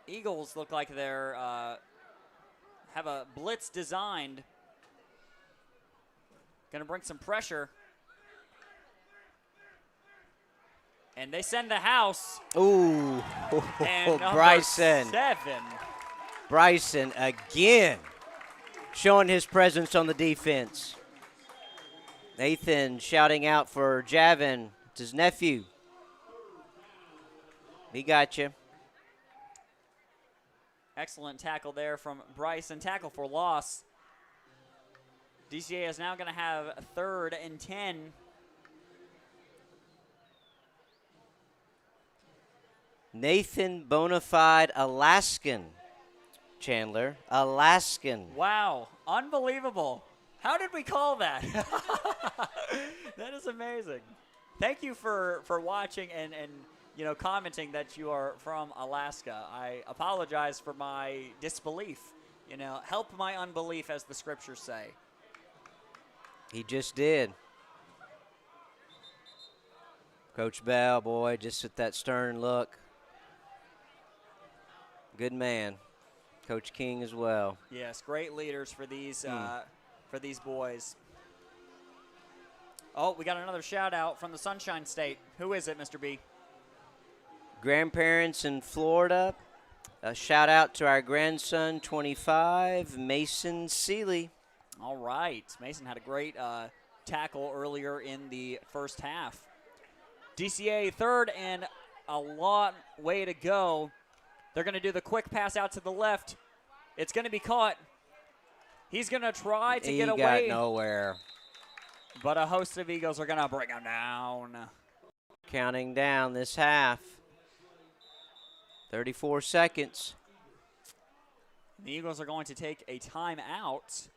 Eagles look like they're have a blitz designed. Going to bring some pressure. And they send the house.
Ooh,
And
Bryson.
7.
Bryson again showing his presence on the defense. Nathan shouting out for Javin. It's his nephew. He got you.
Excellent tackle there from Bryson. Tackle for loss. DCA is now going to have a 3rd and 10.
Nathan Bonafide Alaskan. Chandler, Alaskan.
Wow, unbelievable. How did we call that? That is amazing. Thank you for watching and commenting that you are from Alaska. I apologize for my disbelief. Help my unbelief, as the scriptures say.
He just did. Coach Bell, boy, just with that stern look. Good man. Coach King as well.
Yes, great leaders for these boys. Oh, we got another shout out from the Sunshine State. Who is it, Mr. B?
Grandparents in Florida. A shout out to our grandson, 25, Mason Seeley.
All right. Mason had a great tackle earlier in the first half. DCA 3rd and a long way to go. They're going to do the quick pass out to the left. It's going to be caught. He's going to try to get away.
He got nowhere.
but a host of Eagles are going to bring them down.
Counting down this half. 34 seconds.
The Eagles are going to take a timeout,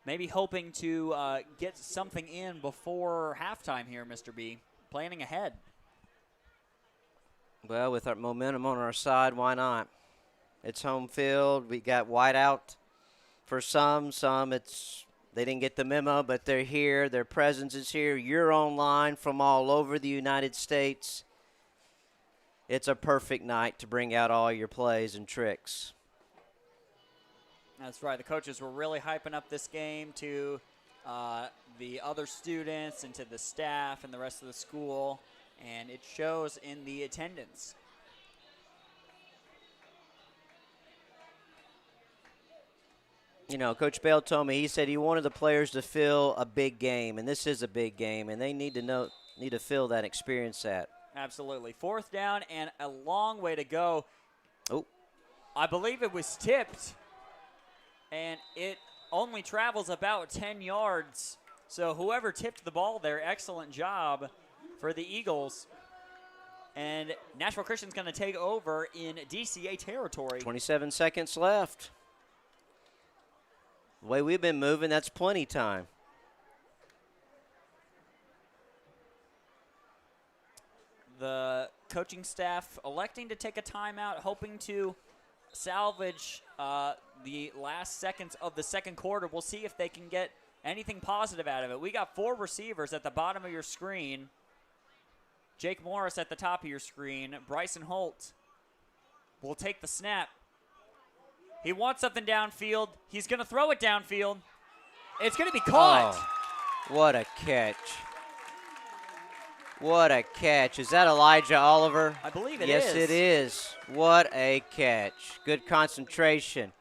maybe hoping to get something in before halftime here, Mr. B. Planning ahead.
Well, with our momentum on our side, why not? It's home field. We got whiteout for some. Some they didn't get the memo, but they're here. Their presence is here. You're online from all over the United States. It's a perfect night to bring out all your plays and tricks.
That's right. The coaches were really hyping up this game to the other students and to the staff and the rest of the school, and it shows in the attendance.
You know, Coach Bale told me, he said he wanted the players to feel a big game, and this is a big game, and they need to feel that, experience that.
Absolutely. 4th down and a long way to go.
Oh.
I believe it was tipped, and it only travels about 10 yards. So whoever tipped the ball there, excellent job for the Eagles. And Nashville Christian's going to take over in DCA territory.
27 seconds left. The way we've been moving, that's plenty time.
The coaching staff electing to take a timeout, hoping to salvage the last seconds of the second quarter. We'll see if they can get anything positive out of it. We got 4 receivers at the bottom of your screen. Jake Morris at the top of your screen. Bryson Holt will take the snap. He wants something downfield. He's going to throw it downfield. It's going to be caught.
Oh, what a catch. What a catch. Is that Elijah Oliver?
I believe it is.
Yes, it is. What a catch. Good concentration.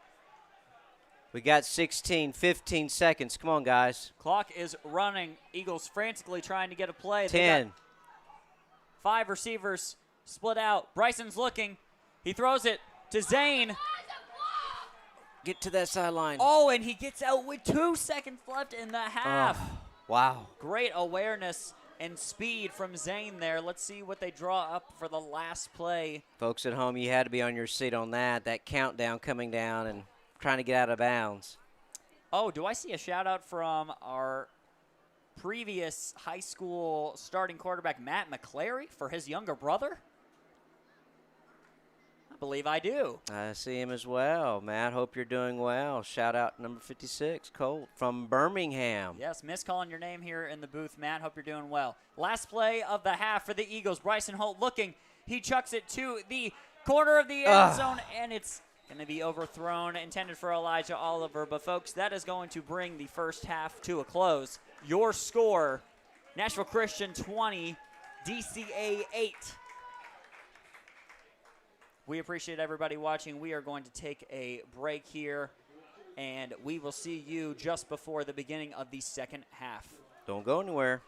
We got 16, 15 seconds. Come on, guys.
Clock is running. Eagles frantically trying to get a play.
10.
5 receivers split out. Bryson's looking. He throws it to Zane.
Get to that sideline.
Oh, and he gets out with 2 seconds left in the half.
Oh, wow.
Great awareness and speed from Zane there. Let's see what they draw up for the last play.
Folks at home, you had to be on your seat on that countdown coming down and trying to get out of bounds.
Oh, do I see a shout-out from our previous high school starting quarterback, Matt McClary, for his younger brother? I believe I do.
I see him as well. Matt, hope you're doing well. Shout out number 56, Colt from Birmingham.
Yes, miss calling your name here in the booth, Matt. Hope you're doing well. Last play of the half for the Eagles. Bryson Holt looking. He chucks it to the corner of the end zone, and it's going to be overthrown, intended for Elijah Oliver. But, folks, that is going to bring the first half to a close. Your score, Nashville Christian 20, DCA 8. We appreciate everybody watching. We are going to take a break here, and we will see you just before the beginning of the second half.
Don't go anywhere.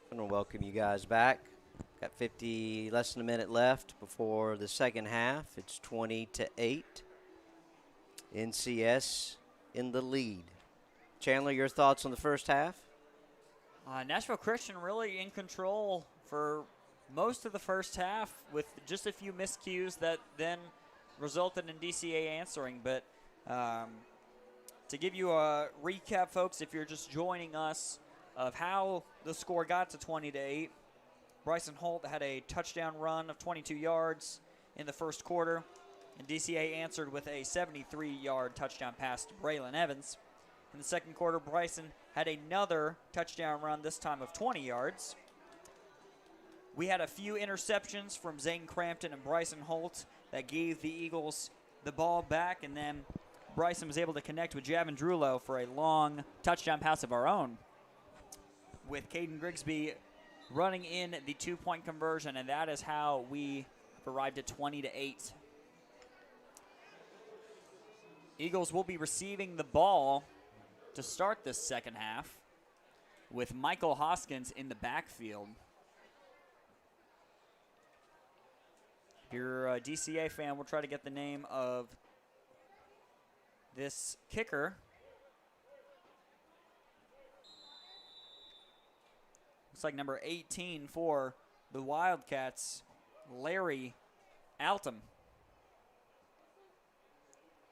I want to welcome you guys back. Got less than a minute left before the second half. It's 20-8. NCS in the lead. Chandler, your thoughts on the first half?
Nashville Christian really in control for most of the first half with just a few miscues that then resulted in DCA answering. But to give you a recap, folks, if you're just joining us, of how the score got to 20-8, Bryson Holt had a touchdown run of 22 yards in the first quarter, and DCA answered with a 73-yard touchdown pass to Braylon Evans. In the second quarter, Bryson had another touchdown run, this time of 20 yards. We had a few interceptions from Zane Crampton and Bryson Holt that gave the Eagles the ball back, and then Bryson was able to connect with Javin Drulo for a long touchdown pass of our own, with Caden Grigsby running in the two-point conversion, and that is how we arrived at 20-8. Eagles will be receiving the ball to start this second half with Michael Hoskins in the backfield. If you're a DCA fan, we'll try to get the name of this kicker. Looks like number 18 for the Wildcats, Larry Altum.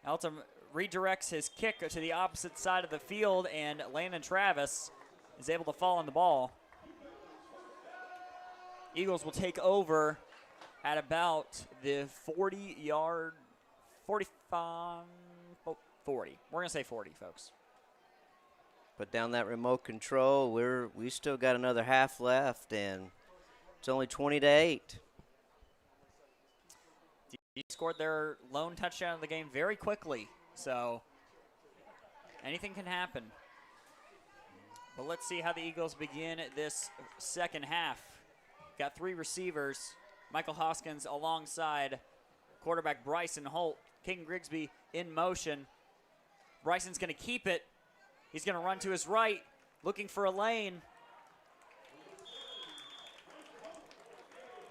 Altum redirects his kick to the opposite side of the field, and Landon Travis is able to fall on the ball. Eagles will take over at about the 40-yard, 45, 40. We're going to say 40, folks.
Put down that remote control. We still got another half left, and it's only 20-8.
He scored their lone touchdown of the game very quickly, so anything can happen. But let's see how the Eagles begin this second half. Got three receivers. Michael Hoskins alongside quarterback Bryson Holt. King Grigsby in motion. Bryson's going to keep it. He's going to run to his right, looking for a lane.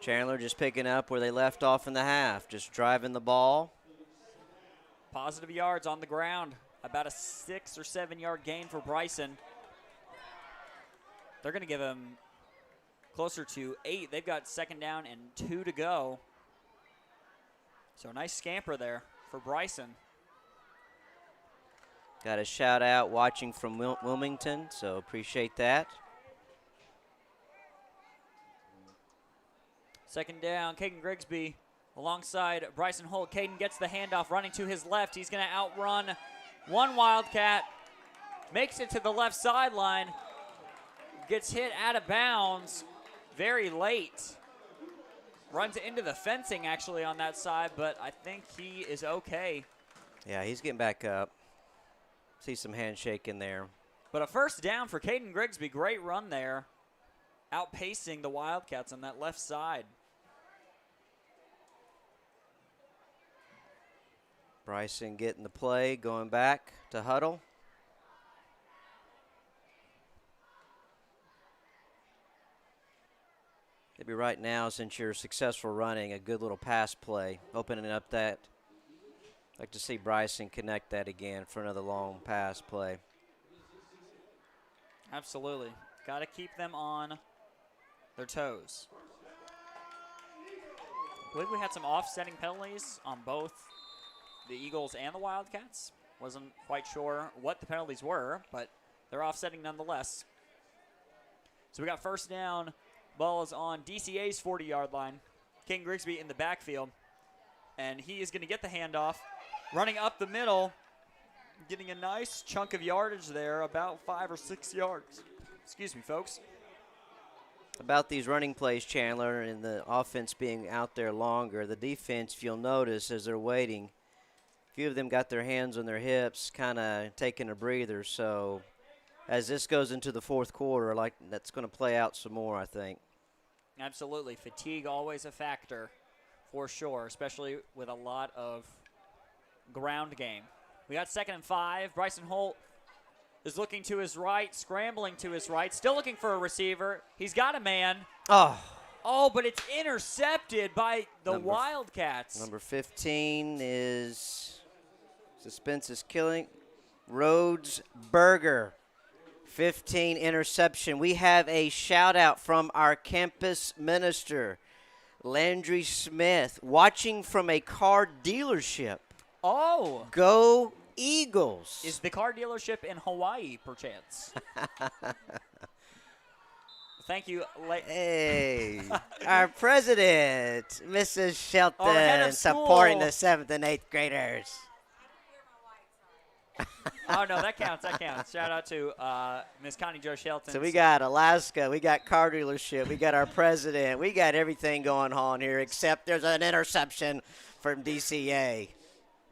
Chandler just picking up where they left off in the half, just driving the ball.
Positive yards on the ground. About a 6 or 7 yard gain for Bryson. They're going to give him closer to 8. They've got second down and 2 to go. So a nice scamper there for Bryson.
Got a shout out watching from Wilmington, so appreciate that.
Second down, Caden Grigsby alongside Bryson Holt. Caden gets the handoff, running to his left. He's going to outrun one Wildcat, makes it to the left sideline, gets hit out of bounds very late. Runs into the fencing actually on that side, but I think he is okay.
Yeah, he's getting back up. See some handshake in there.
But a first down for Caden Grigsby. Great run there, outpacing the Wildcats on that left side.
Bryson getting the play, going back to huddle. Maybe right now, since you're successful running, a good little pass play, opening up that. I'd like to see Bryson connect that again for another long pass play.
Absolutely. Got to keep them on their toes. I believe we had some offsetting penalties on both the Eagles and the Wildcats. Wasn't quite sure what the penalties were, but they're offsetting nonetheless. So we got first down. Ball is on DCA's 40-yard line. King Grigsby in the backfield. And he is going to get the handoff. Running up the middle, getting a nice chunk of yardage there, about 5 or 6 yards. Excuse me, folks.
About these running plays, Chandler, and the offense being out there longer, the defense, if you'll notice, as they're waiting, a few of them got their hands on their hips, kind of taking a breather. So as this goes into the fourth quarter, like that's going to play out some more, I think.
Absolutely. Fatigue always a factor for sure, especially with a lot of ground game. We got 2nd and 5. Bryson Holt is looking to his right, scrambling to his right, still looking for a receiver. He's got a man. Oh, but it's intercepted by the Wildcats.
Number 15 is, suspense is killing, Rhodes Berger. 15 interception. We have a shout out from our campus minister, Landry Smith, watching from a car dealership.
Oh.
Go Eagles.
Is the car dealership in Hawaii, perchance? Thank you.
Hey, our president, Mrs. Shelton,
head of
supporting
school.
the 7th and 8th graders.
Oh, no, that counts. That counts. Shout out to Miss Connie Jo Shelton.
So we got Alaska, we got car dealership, we got our president, we got everything going on here except there's an interception from DCA.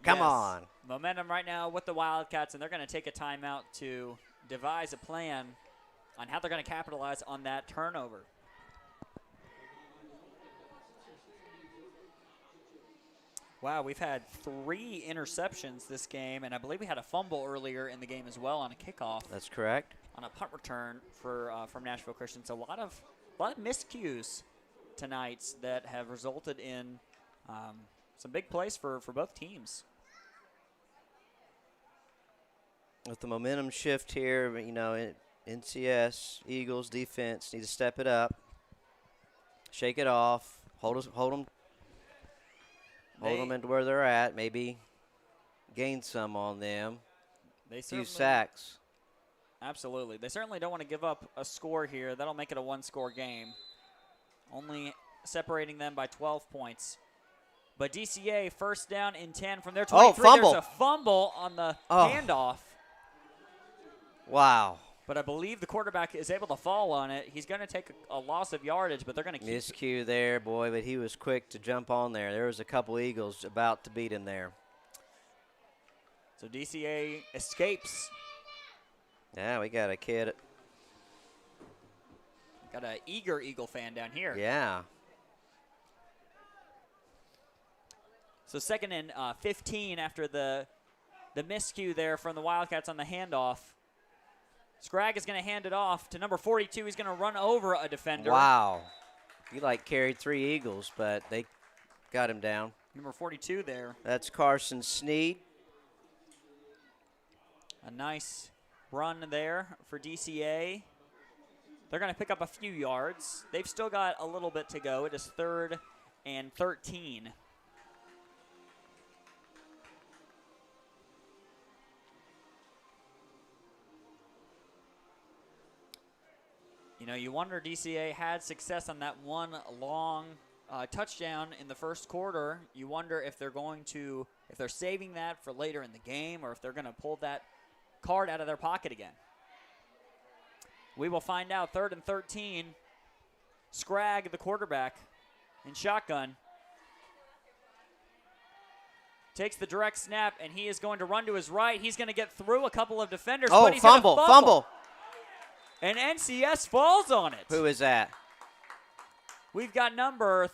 Come
Yes.
on.
Momentum right now with the Wildcats, and they're going to take a timeout to devise a plan on how they're going to capitalize on that turnover. Wow, we've had 3 interceptions this game, and I believe we had a fumble earlier in the game as well on a kickoff.
That's correct.
On a punt return for from Nashville Christian. So a lot of miscues tonight that have resulted in some big plays for both teams.
With the momentum shift here, you know, NCS, Eagles defense need to step it up, shake it off, hold them into where they're at, maybe gain some on them.
They
few sacks.
Absolutely. They certainly don't want to give up a score here. That'll make it a one-score game. Only separating them by 12 points. But DCA first down and 10 from their 23.
Oh, fumble.
There's a fumble on the handoff.
Wow.
But I believe the quarterback is able to fall on it. He's going to take a loss of yardage, but they're going to keep
miscue there, boy, but he was quick to jump on there. There was a couple Eagles about to beat him there.
So DCA escapes.
Yeah, we got a kid.
Got an eager Eagle fan down here.
Yeah.
So second and 15 after the miscue there from the Wildcats on the handoff. Scragg is going to hand it off to number 42. He's going to run over a defender.
Wow. He carried 3 Eagles, but they got him down.
Number 42 there.
That's Carson Sneed.
A nice run there for DCA. They're going to pick up a few yards. They've still got a little bit to go. It is 3rd and 13. You know, you wonder DCA had success on that one long touchdown in the first quarter. You wonder if they're if they're saving that for later in the game or if they're going to pull that card out of their pocket again. We will find out. 3rd and 13. Scragg, the quarterback, in shotgun. Takes the direct snap, and he is going to run to his right. He's going to get through a couple of defenders.
Oh,
but he's gonna
fumble.
And NCS falls on it.
Who is that?
We've got number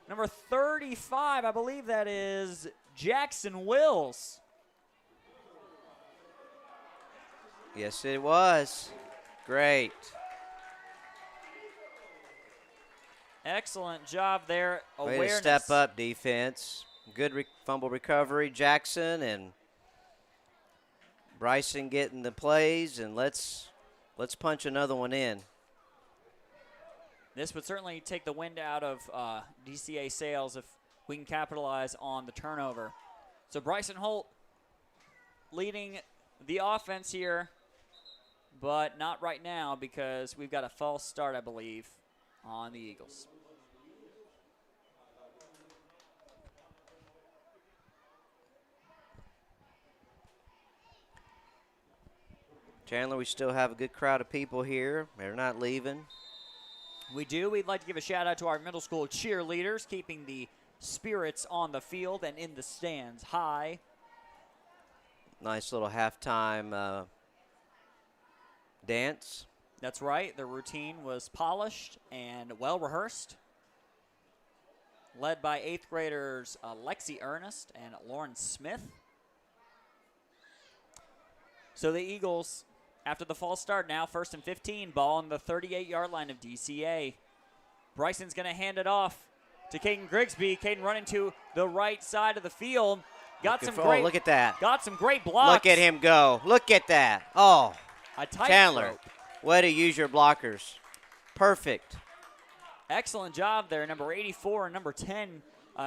35, I believe that is Jackson Wills.
Yes, it was. Great.
Excellent job there.
Way
Awareness.
to step up, defense. Good fumble recovery, Jackson, and Bryson getting the plays, and let's punch another one in.
This would certainly take the wind out of DCA sails if we can capitalize on the turnover. So Bryson Holt leading the offense here, but not right now because we've got a false start, I believe, on the Eagles.
Chandler, we still have a good crowd of people here. They're not leaving.
We do. We'd like to give a shout out to our middle school cheerleaders, keeping the spirits on the field and in the stands high.
Nice little halftime dance.
That's right. The routine was polished and well rehearsed. Led by 8th graders Lexi Ernest and Lauren Smith. So the Eagles, after the false start, now 1st and 15, ball on the 38-yard line of DCA. Bryson's going to hand it off to Caden Grigsby. Caden running to the right side of the field.
Look at that.
Got some great blocks.
Look at him go. Look at that. Oh,
a tight
Chandler,
rope.
way to use your blockers. Perfect.
Excellent job there. Number 84 and number 10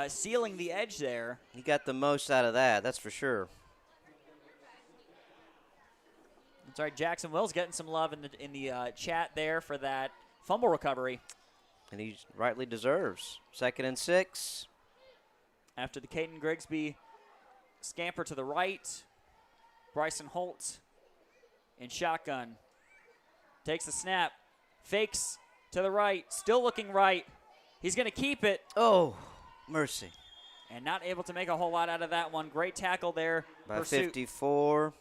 sealing the edge there.
He got the most out of that, that's for sure.
That's right. Jackson Wills getting some love in the chat there for that fumble recovery.
And he rightly deserves. 2nd and 6.
After the Caden Grigsby scamper to the right, Bryson Holt in shotgun. Takes the snap, fakes to the right, still looking right. He's going to keep it.
Oh, mercy.
And not able to make a whole lot out of that one. Great tackle there.
By
Pursuit.
54,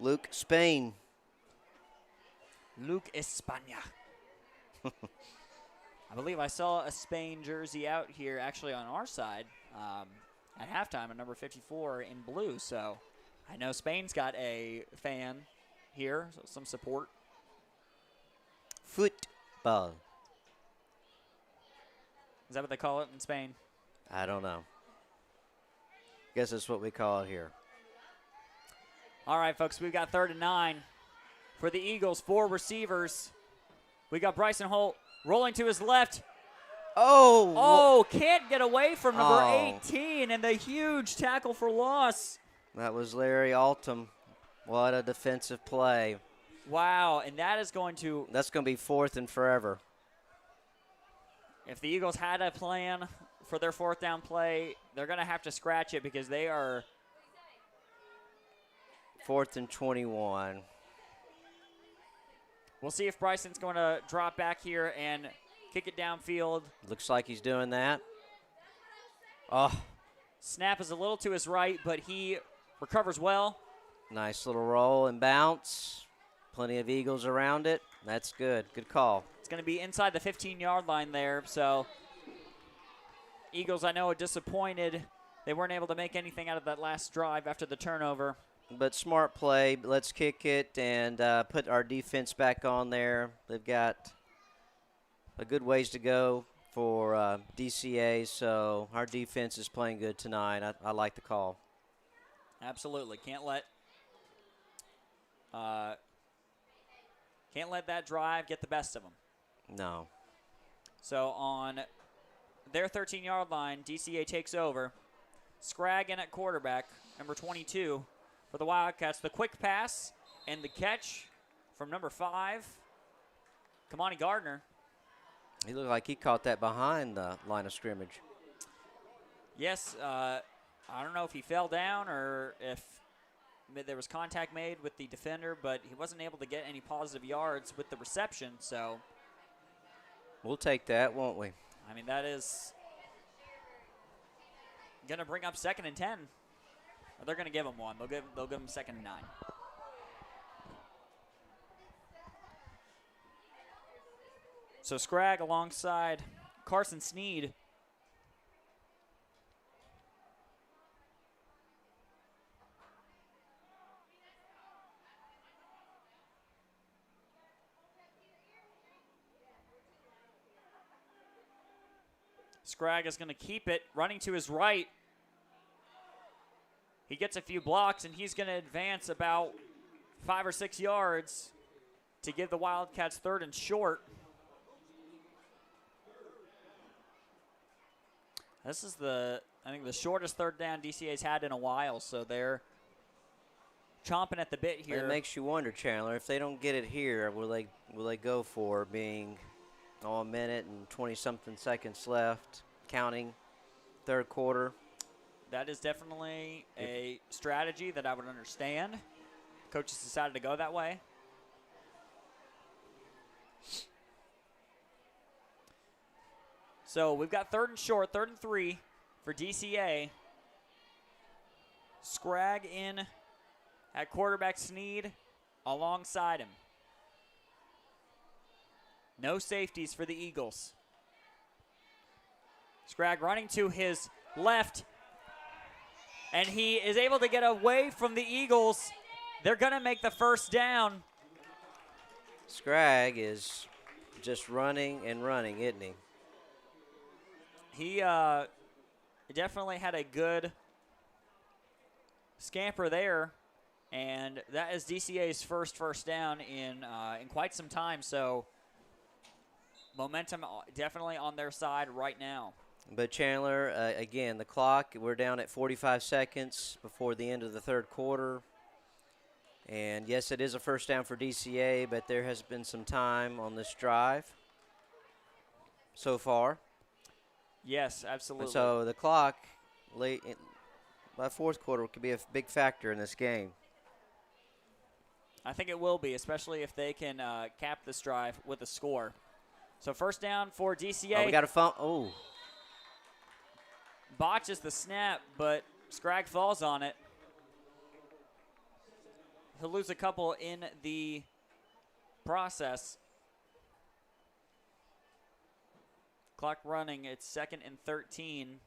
Luke Spain.
Luke España. I believe I saw a Spain jersey out here actually on our side at halftime at number 54 in blue. So I know Spain's got a fan here, so some support.
Football.
Is that what they call it in Spain?
I don't know. Guess that's what we call it here.
All right, folks, we've got 3rd and 9 for the Eagles. 4 receivers. We got Bryson Holt rolling to his left. Oh, can't get away from number 18, and the huge tackle for loss.
That was Larry Altum. What a defensive play.
Wow, and that is going to...
That's going to be 4th and forever.
If the Eagles had a plan for their 4th down play, they're going to have to scratch it because they are...
4th and 21.
We'll see if Bryson's going to drop back here and kick it downfield.
Looks like he's doing that. Oh.
Snap is a little to his right, but he recovers well.
Nice little roll and bounce. Plenty of Eagles around it. That's good. Good call.
It's going to be inside the 15-yard line there. So Eagles, I know, are disappointed. They weren't able to make anything out of that last drive after the turnover.
But smart play. Let's kick it and put our defense back on there. They've got a good ways to go for DCA, so our defense is playing good tonight. I like the call.
Absolutely. Can't let that drive get the best of them.
No.
So on their 13-yard line, DCA takes over. Scragg in at quarterback, number 22 for the Wildcats. The quick pass and the catch from number 5, Kamani Gardner.
He looked like he caught that behind the line of scrimmage.
Yes, I don't know if he fell down or if there was contact made with the defender, but he wasn't able to get any positive yards with the reception, so.
We'll take that, won't we?
I mean, that is going to bring up 2nd and 10. Or they're going to give him one. They'll give him 2nd and 9. So Scragg alongside Carson Sneed. Scragg is going to keep it, running to his right. He gets a few blocks, and he's going to advance about 5 or 6 yards to give the Wildcats 3rd and short. This is the shortest 3rd down DCA's had in a while, so they're chomping at the bit here.
It makes you wonder, Chandler, if they don't get it here, will they go for being a minute and 20-something seconds left, counting 3rd quarter?
That is definitely a strategy that I would understand. Coaches decided to go that way. So we've got 3rd and short, 3rd and 3 for DCA. Scragg in at quarterback, Sneed alongside him. No safeties for the Eagles. Scragg running to his left, and he is able to get away from the Eagles They're going to make the first down.
Scragg is just running and running, isn't he?
He definitely had a good scamper there, and that is DCA's first down in quite some time. So momentum definitely on their side right now.
But Chandler, again, the clock, we're down at 45 seconds before the end of the third quarter. And yes, it is a first down for DCA, but there has been some time on this drive so far.
Yes, absolutely.
So the clock late by fourth quarter could be a big factor in this game.
I think it will be, especially if they can cap this drive with a score. So first down for DCA.
Oh, we got a phone. Oh.
Botches the snap, but Scragg falls on it. He'll lose a couple in the process. Clock running. It's 2nd and 13.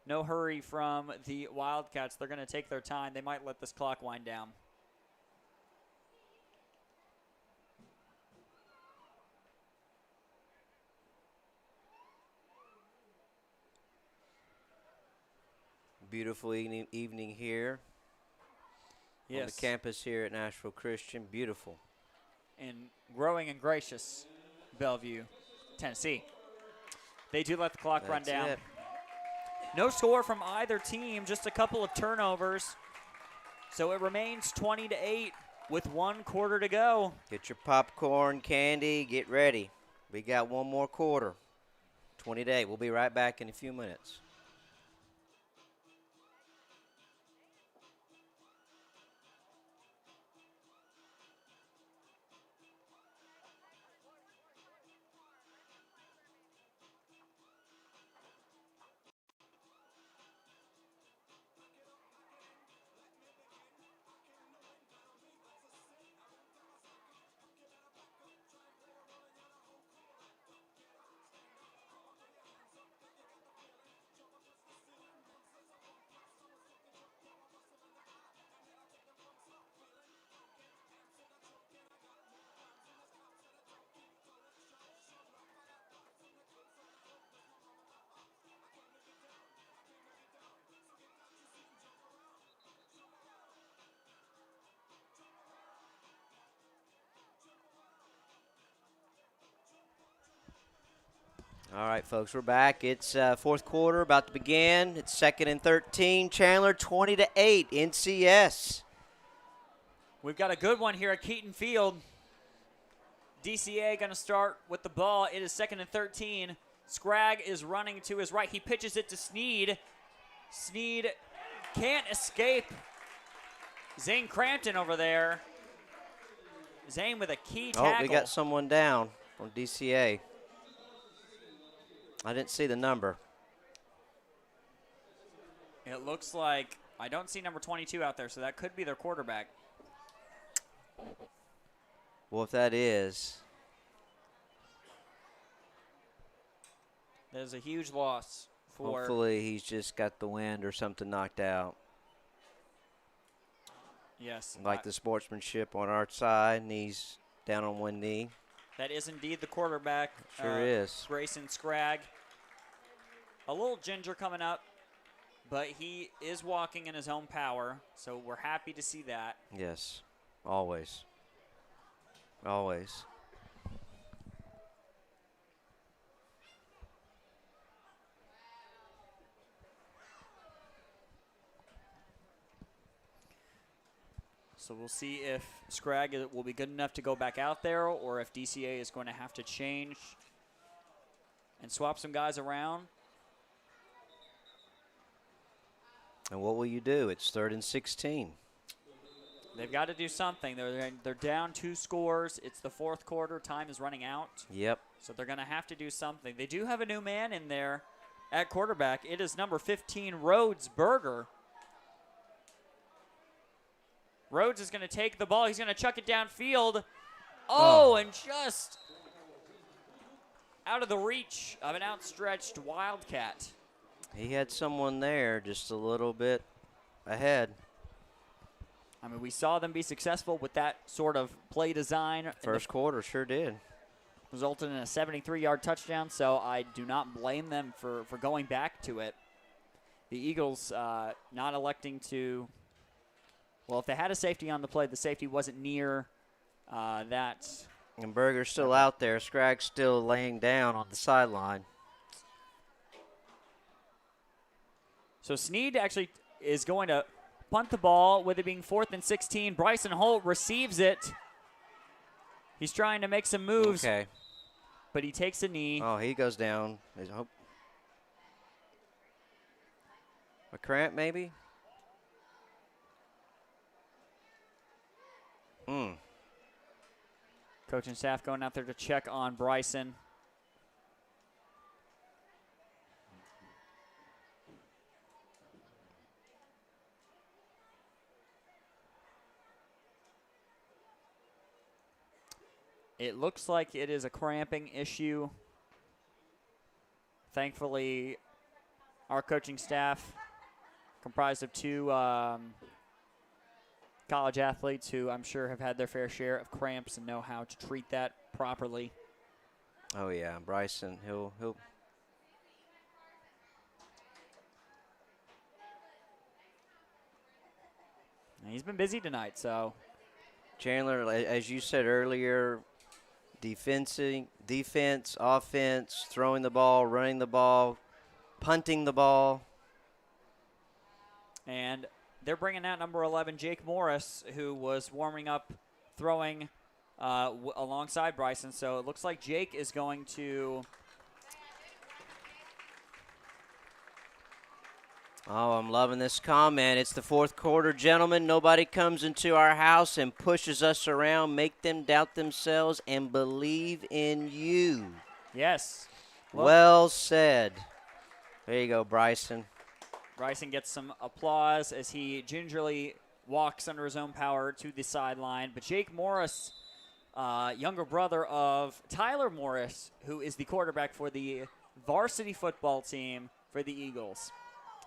No hurry from the Wildcats. They're going to take their time. They might let this clock wind down.
Beautiful evening here.
Yes.
On the campus here at Nashville Christian. Beautiful.
In growing and gracious Bellevue, Tennessee. They do let the clock run down.
It.
No score from either team, just a couple of turnovers. So it remains 20-8 with 1 quarter to go.
Get your popcorn, candy, get ready. We got one more quarter. 20-8. We'll be right back in a few minutes. All right, folks, we're back. It's fourth quarter about to begin. It's 2nd and 13. Chandler, 20-8, NCS.
We've got a good one here at Keeton Field. DCA going to start with the ball. It is 2nd and 13. Scragg is running to his right. He pitches it to Sneed. Sneed can't escape Zane Crampton over there. Zane with a key tackle.
Oh, we got someone down from DCA. I didn't see the number.
It looks like I don't see number 22 out there, so that could be their quarterback.
Well, if that is.
There's a huge loss for.
Hopefully he's just got the wind or something knocked out.
Yes.
Like the sportsmanship on our side, and he's down on one knee.
That is indeed the quarterback.
Sure is.
Grayson Scragg. A little ginger coming up, but he is walking in his own power, so we're happy to see that.
Yes, always. Always.
So we'll see if Scragg will be good enough to go back out there, or if DCA is going to have to change and swap some guys around.
And what will you do? It's 3rd and 16.
They've got to do something. They're down 2 scores. It's the fourth quarter. Time is running out.
Yep.
So they're going to have to do something. They do have a new man in there at quarterback. It is number 15, Rhodes Berger. Rhodes is going to take the ball. He's going to chuck it downfield. Oh, and just out of the reach of an outstretched Wildcat.
He had someone there just a little bit ahead.
I mean, we saw them be successful with that sort of play design.
First quarter sure did.
Resulted in a 73-yard touchdown, so I do not blame them for going back to it. The Eagles not electing to, well, if they had a safety on the play, the safety wasn't near that.
And Berger's still out there. Scragg's still laying down on the sideline.
So Snead actually is going to punt the ball with it being 4th and 16. Bryson Holt receives it. He's trying to make some moves, but he takes a knee.
Oh, he goes down. A cramp, maybe?
Coaching staff going out there to check on Bryson. It looks like it is a cramping issue. Thankfully, our coaching staff, comprised of 2 college athletes who I'm sure have had their fair share of cramps and know how to treat that properly.
Oh yeah, Bryson, he'll
He's been busy tonight, so.
Chandler, as you said earlier, defense, offense, throwing the ball, running the ball, punting the ball.
And they're bringing out number 11, Jake Morris, who was warming up, throwing alongside Bryson. So it looks like Jake is going to.
Oh, I'm loving this comment. It's the 4th quarter, gentlemen. Nobody comes into our house and pushes us around, make them doubt themselves, and believe in you.
Yes.
Well said. There you go, Bryson.
Bryson gets some applause as he gingerly walks under his own power to the sideline. But Jake Morris, younger brother of Tyler Morris, who is the quarterback for the varsity football team for the Eagles.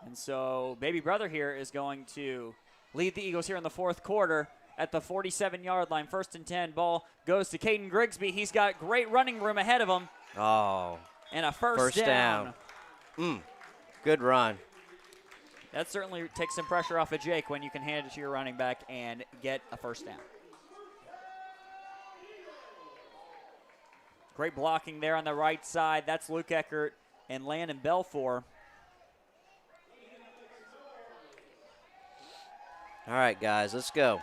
And so baby brother here is going to lead the Eagles here in the 4th quarter at the 47-yard line. 1st and 10. Ball goes to Keeton Grigsby. He's got great running room ahead of him.
Oh.
And a first down.
Good run.
That certainly takes some pressure off of Jake when you can hand it to your running back and get a first down. Great blocking there on the right side. That's Luke Eckert and Landon Belfour.
All right, guys, let's go.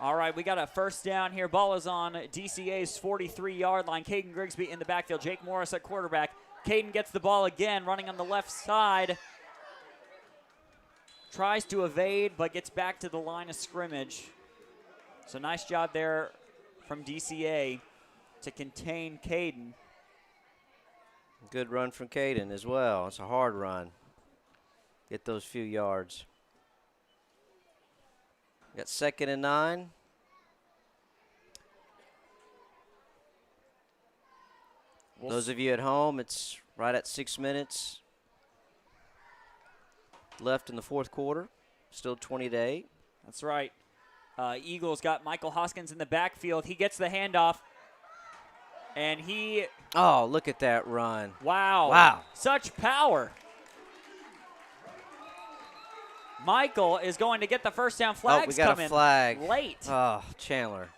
All right, we got a first down here. Ball is on DCA's 43-yard line. Caden Grigsby in the backfield. Jake Morris at quarterback. Caden gets the ball again, running on the left side. Tries to evade, but gets back to the line of scrimmage. So nice job there from DCA to contain Caden.
Good run from Caden as well. It's a hard run. Get those few yards. Got 2nd and 9. Those of you at home, it's right at 6 minutes left in the 4th quarter. Still 20-8.
That's right. Eagles got Michael Hoskins in the backfield. He gets the handoff, and he.
Oh, look at that run.
Wow. Such power. Michael is going to get the first down. Flags
we got
coming
a flag
late.
Oh, Chandler.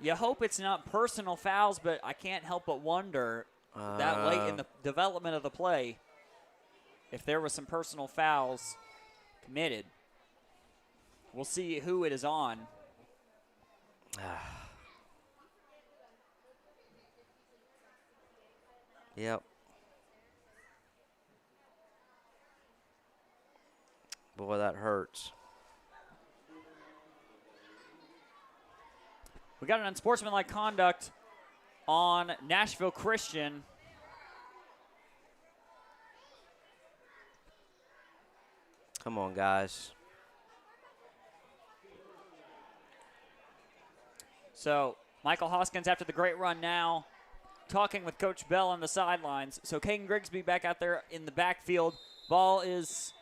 You hope it's not personal fouls, but I can't help but wonder that late in the development of the play if there was some personal fouls committed. We'll see who it is on.
Yep. Boy, that hurts.
We got an unsportsmanlike conduct on Nashville Christian.
Come on, guys.
So Michael Hoskins, after the great run now, talking with Coach Bell on the sidelines. So Caden Grigsby back out there in the backfield. Ball is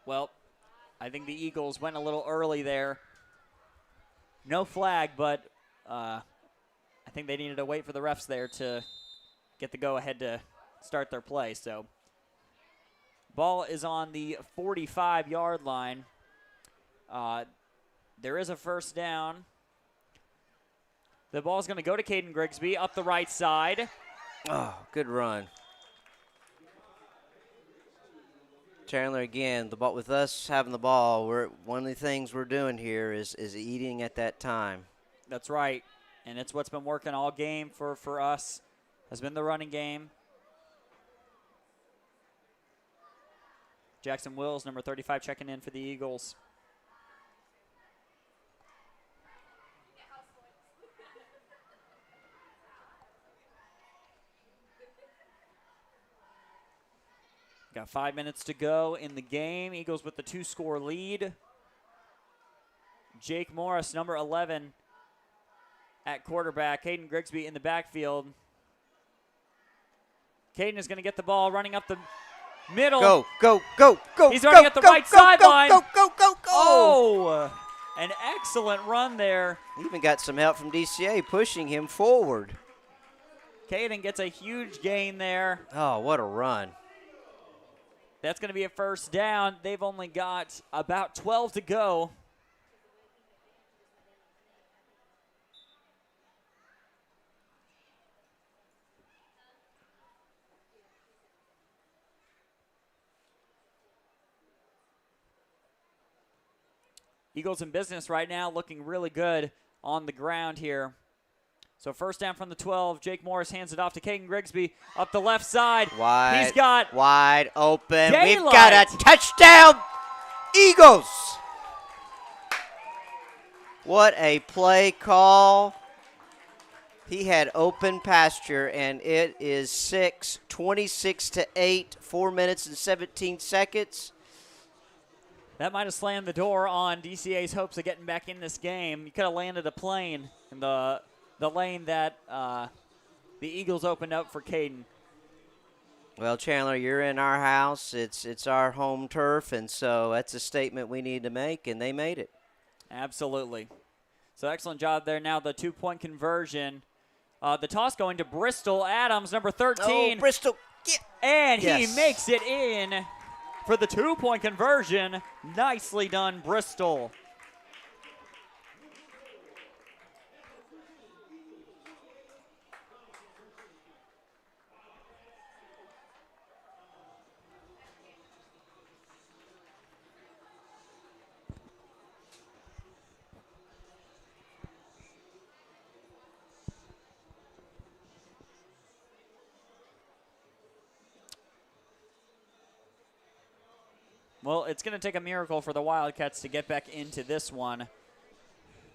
Well, I think the Eagles went a little early there. No flag, but I think they needed to wait for the refs there to get the go-ahead to start their play. So ball is on the 45-yard line. There is a first down. The ball's going to go to Caden Grigsby up the right side.
Oh, good run. Chandler, again, the ball, with us having the ball, one of the things we're doing here is eating at that time.
That's right. And it's what's been working all game for us, has been the running game. Jackson Wills, number 35, checking in for the Eagles. Got 5 minutes to go in the game. Eagles with the 2-score lead. Jake Morris, number 11, at quarterback. Caden Grigsby in the backfield. Caden is going to get the ball running up the middle.
Go, go, go, go.
He's running at the right sideline.
Go, go, go, go, go.
Oh, an excellent run there.
He even got some help from DCA pushing him forward.
Caden gets a huge gain there.
Oh, what a run.
That's going to be a first down. They've only got about 12 to go. Eagles in business right now, looking really good on the ground here. So first down from the 12. Jake Morris hands it off to Caden Grigsby up the left side.
Wide.
He's got
wide open.
daylight.
We've got a touchdown, Eagles. What a play call. He had open pasture, and it is 26-8, 4 minutes and 17 seconds.
That might have slammed the door on DCA's hopes of getting back in this game. You could have landed a plane in the lane that the Eagles opened up for Caden.
Well, Chandler, you're in our house. It's our home turf, and so that's a statement we need to make, and they made it.
Absolutely. So excellent job there. Now the 2-point conversion. The toss going to Bristol Adams, number 13.
Oh, Bristol. Yeah.
And
Yes.
he makes it in for the 2-point conversion. Nicely done, Bristol. Well, it's going to take a miracle for the Wildcats to get back into this one.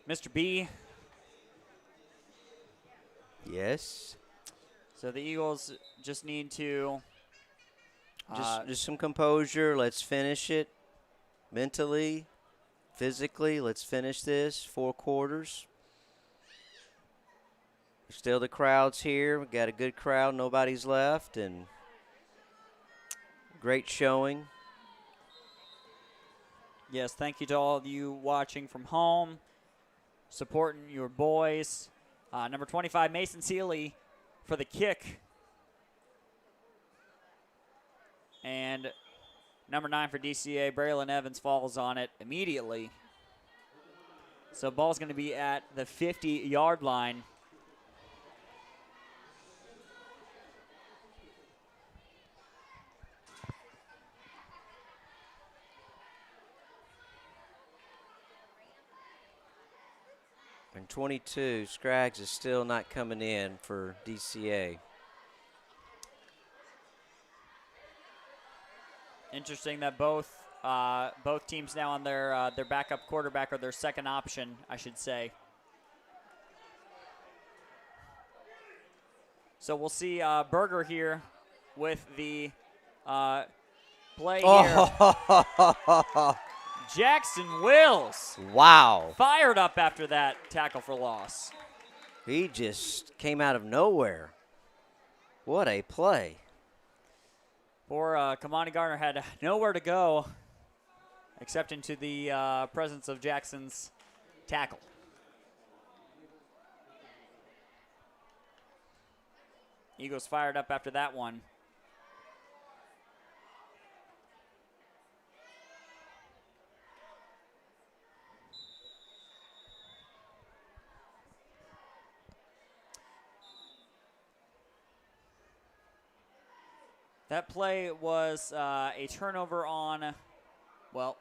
Mr. B.
Yes.
So the Eagles just need to
Just some composure. Let's finish it mentally, physically. Let's finish this 4 quarters. Still the crowd's here. We got a good crowd. Nobody's left, and great showing.
Yes, thank you to all of you watching from home, supporting your boys. Number 25, Mason Seeley for the kick. And number 9 for DCA, Braylon Evans falls on it immediately. So ball's going to be at the 50-yard line.
And 22, Scraggs is still not coming in for DCA.
Interesting that both teams now on their backup quarterback or their second option, I should say. So we'll see Berger here with the play here. Jackson Wills.
Wow.
Fired up after that tackle for loss.
He just came out of nowhere. What a play.
Poor Kamani Garner had nowhere to go. except into the presence of Jackson's tackle. Eagles fired up after that one. That play was a turnover on, well,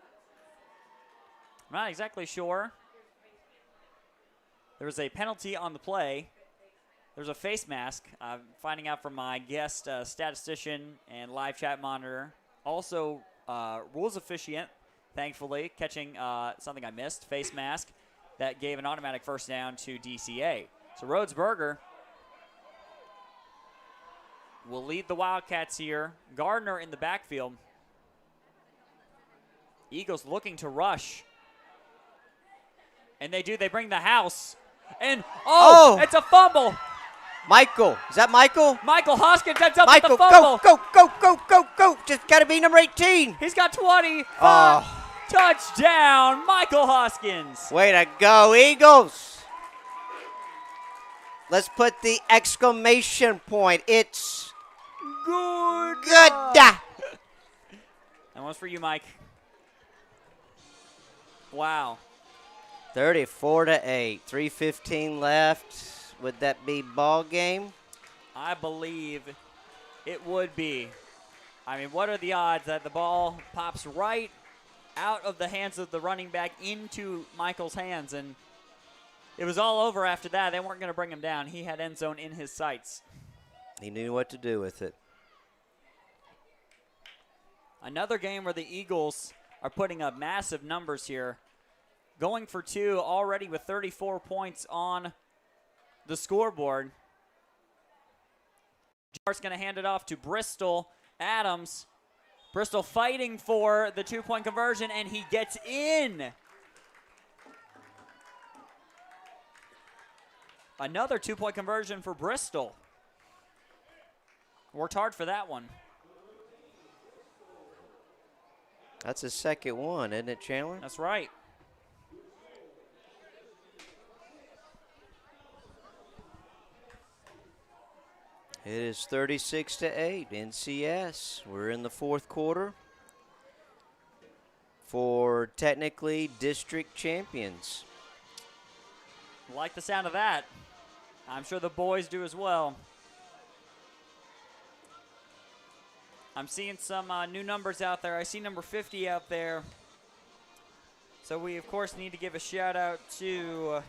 I'm not exactly sure. There was a penalty on the play. There's a face mask. I'm finding out from my guest statistician and live chat monitor. Also, rules officiant, thankfully, catching something I missed, face mask, that gave an automatic first down to DCA. So Rhodes Berger will lead the Wildcats here. Gardner in the backfield. Eagles looking to rush. And they do. They bring the house. And, it's a fumble.
Michael. Is that Michael?
Michael Hoskins ends up
Michael,
with the fumble.
Go. Just got to be number 18.
He's got 20.
Oh.
Touchdown, Michael Hoskins.
Way to go, Eagles. Let's put the exclamation point. It's
good.
Good.
That one's for you, Mike. Wow.
34-8. 3:15 left. Would that be ball game?
I believe it would be. I mean, what are the odds that the ball pops right out of the hands of the running back into Michael's hands? And it was all over after that. They weren't going to bring him down. He had end zone in his sights.
He knew what to do with it.
Another game where the Eagles are putting up massive numbers here. Going for two already with 34 points on the scoreboard. Jarrett's going to hand it off to Bristol Adams. Bristol fighting for the two-point conversion, and he gets in. Another two-point conversion for Bristol. Worked hard for that one.
That's his second one, isn't it, Chandler?
That's right.
It is 36-8 NCS. We're in the fourth quarter for technically district champions.
Like the sound of that. I'm sure the boys do as well. I'm seeing some new numbers out there. I see number 50 out there. So we, of course, need to give a shout out to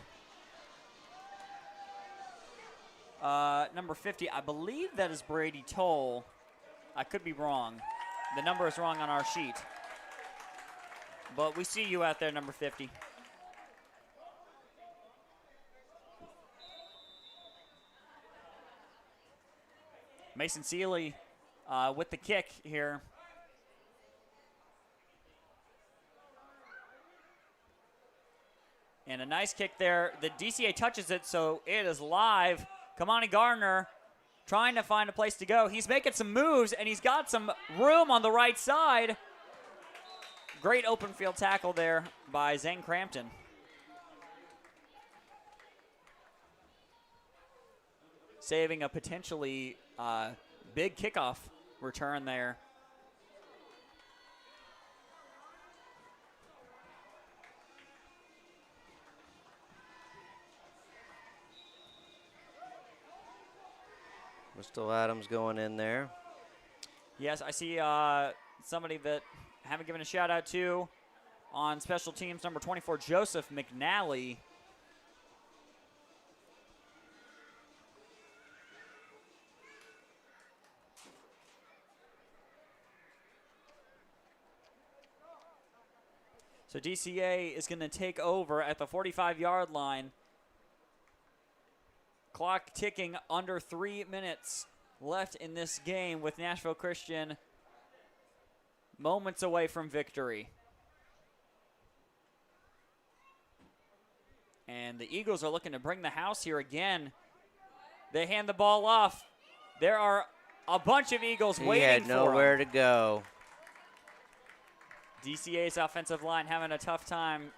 number 50. I believe that is Brady Toll. I could be wrong. The number is wrong on our sheet. But we see you out there, number 50. Mason Seeley with the kick here. And a nice kick there. The DCA touches it, so it is live. Kamani Gardner trying to find a place to go. He's making some moves, and he's got some room on the right side. Great open field tackle there by Zane Crampton. Saving a potentially big kickoff return there.
Bristol Adams going in there.
Yes, I see somebody that I haven't given a shout out to on special teams, number 24, Joseph McNally. So DCA is going to take over at the 45-yard line. Clock ticking, under 3 minutes left in this game with Nashville Christian moments away from victory. And the Eagles are looking to bring the house here again. They hand the ball off. There are a bunch of Eagles waiting for him.
He had nowhere to go.
DCA's offensive line having a tough time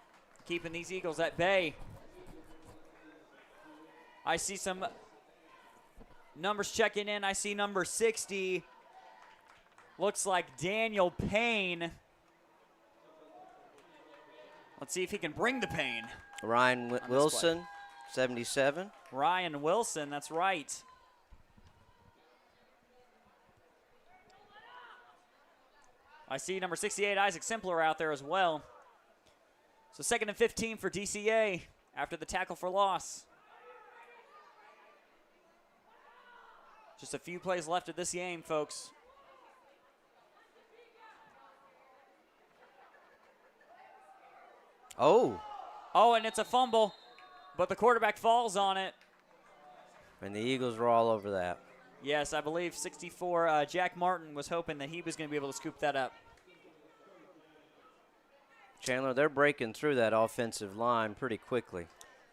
keeping these Eagles at bay. I see some numbers checking in. I see number 60. Looks like Daniel Payne. Let's see if he can bring the pain.
Ryan Wilson, 77.
Ryan Wilson, that's right. I see number 68, Isaac Simpler, out there as well. So 2nd and 15 for DCA after the tackle for loss. Just a few plays left of this game, folks.
Oh,
and it's a fumble, but the quarterback falls on it.
and the Eagles were all over that.
Yes, I believe 64, Jack Martin was hoping that he was going to be able to scoop that up.
Chandler, they're breaking through that offensive line pretty quickly.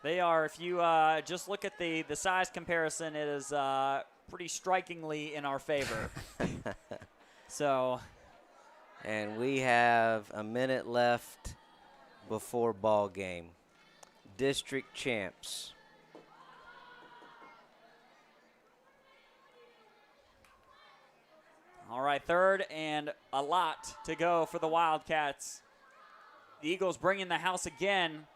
They are. If you just look at the size comparison, it is pretty strikingly in our favor. So.
And we have a minute left before ball game. District champs.
All right, 3rd and a lot to go for the Wildcats. The Eagles bring in the house again.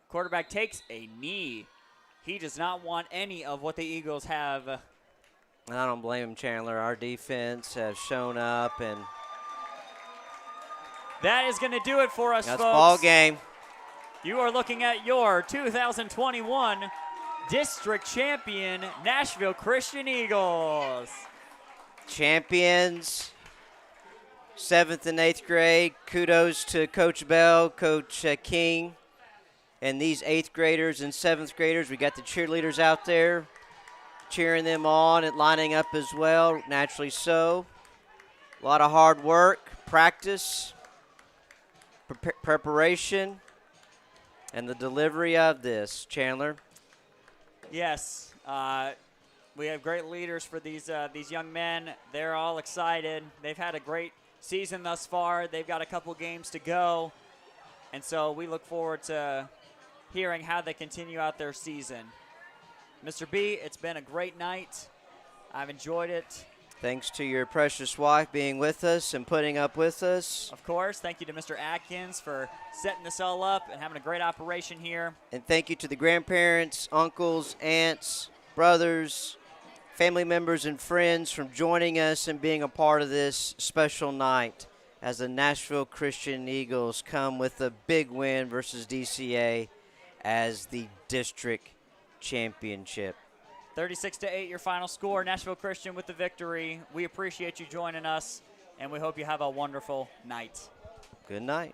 Quarterback takes a knee. He does not want any of what the Eagles have.
I don't blame him, Chandler. Our defense has shown up, and
that is going to do it for us,
that's
folks.
ball game.
You are looking at your 2021 district champion, Nashville Christian Eagles.
Champions, 7th and 8th grade. Kudos to Coach Bell, Coach King, and these 8th graders and 7th graders. We got the cheerleaders out there cheering them on and lining up as well, naturally so. A lot of hard work, practice, preparation, and the delivery of this. Chandler?
Yes, we have great leaders for these young men. They're all excited. They've had a great season thus far. They've got a couple games to go, and so we look forward to hearing how they continue out their season. Mr. B, it's been a great night. I've enjoyed it.
Thanks to your precious wife being with us and putting up with us.
Of course, thank you to Mr. Atkins for setting this all up and having a great operation here.
And thank you to the grandparents, uncles, aunts, brothers, family members, and friends for joining us and being a part of this special night as the Nashville Christian Eagles come with a big win versus DCA as the district championship.
36-8 your final score. Nashville Christian with the victory. We appreciate you joining us, and we hope you have a wonderful night.
Good night.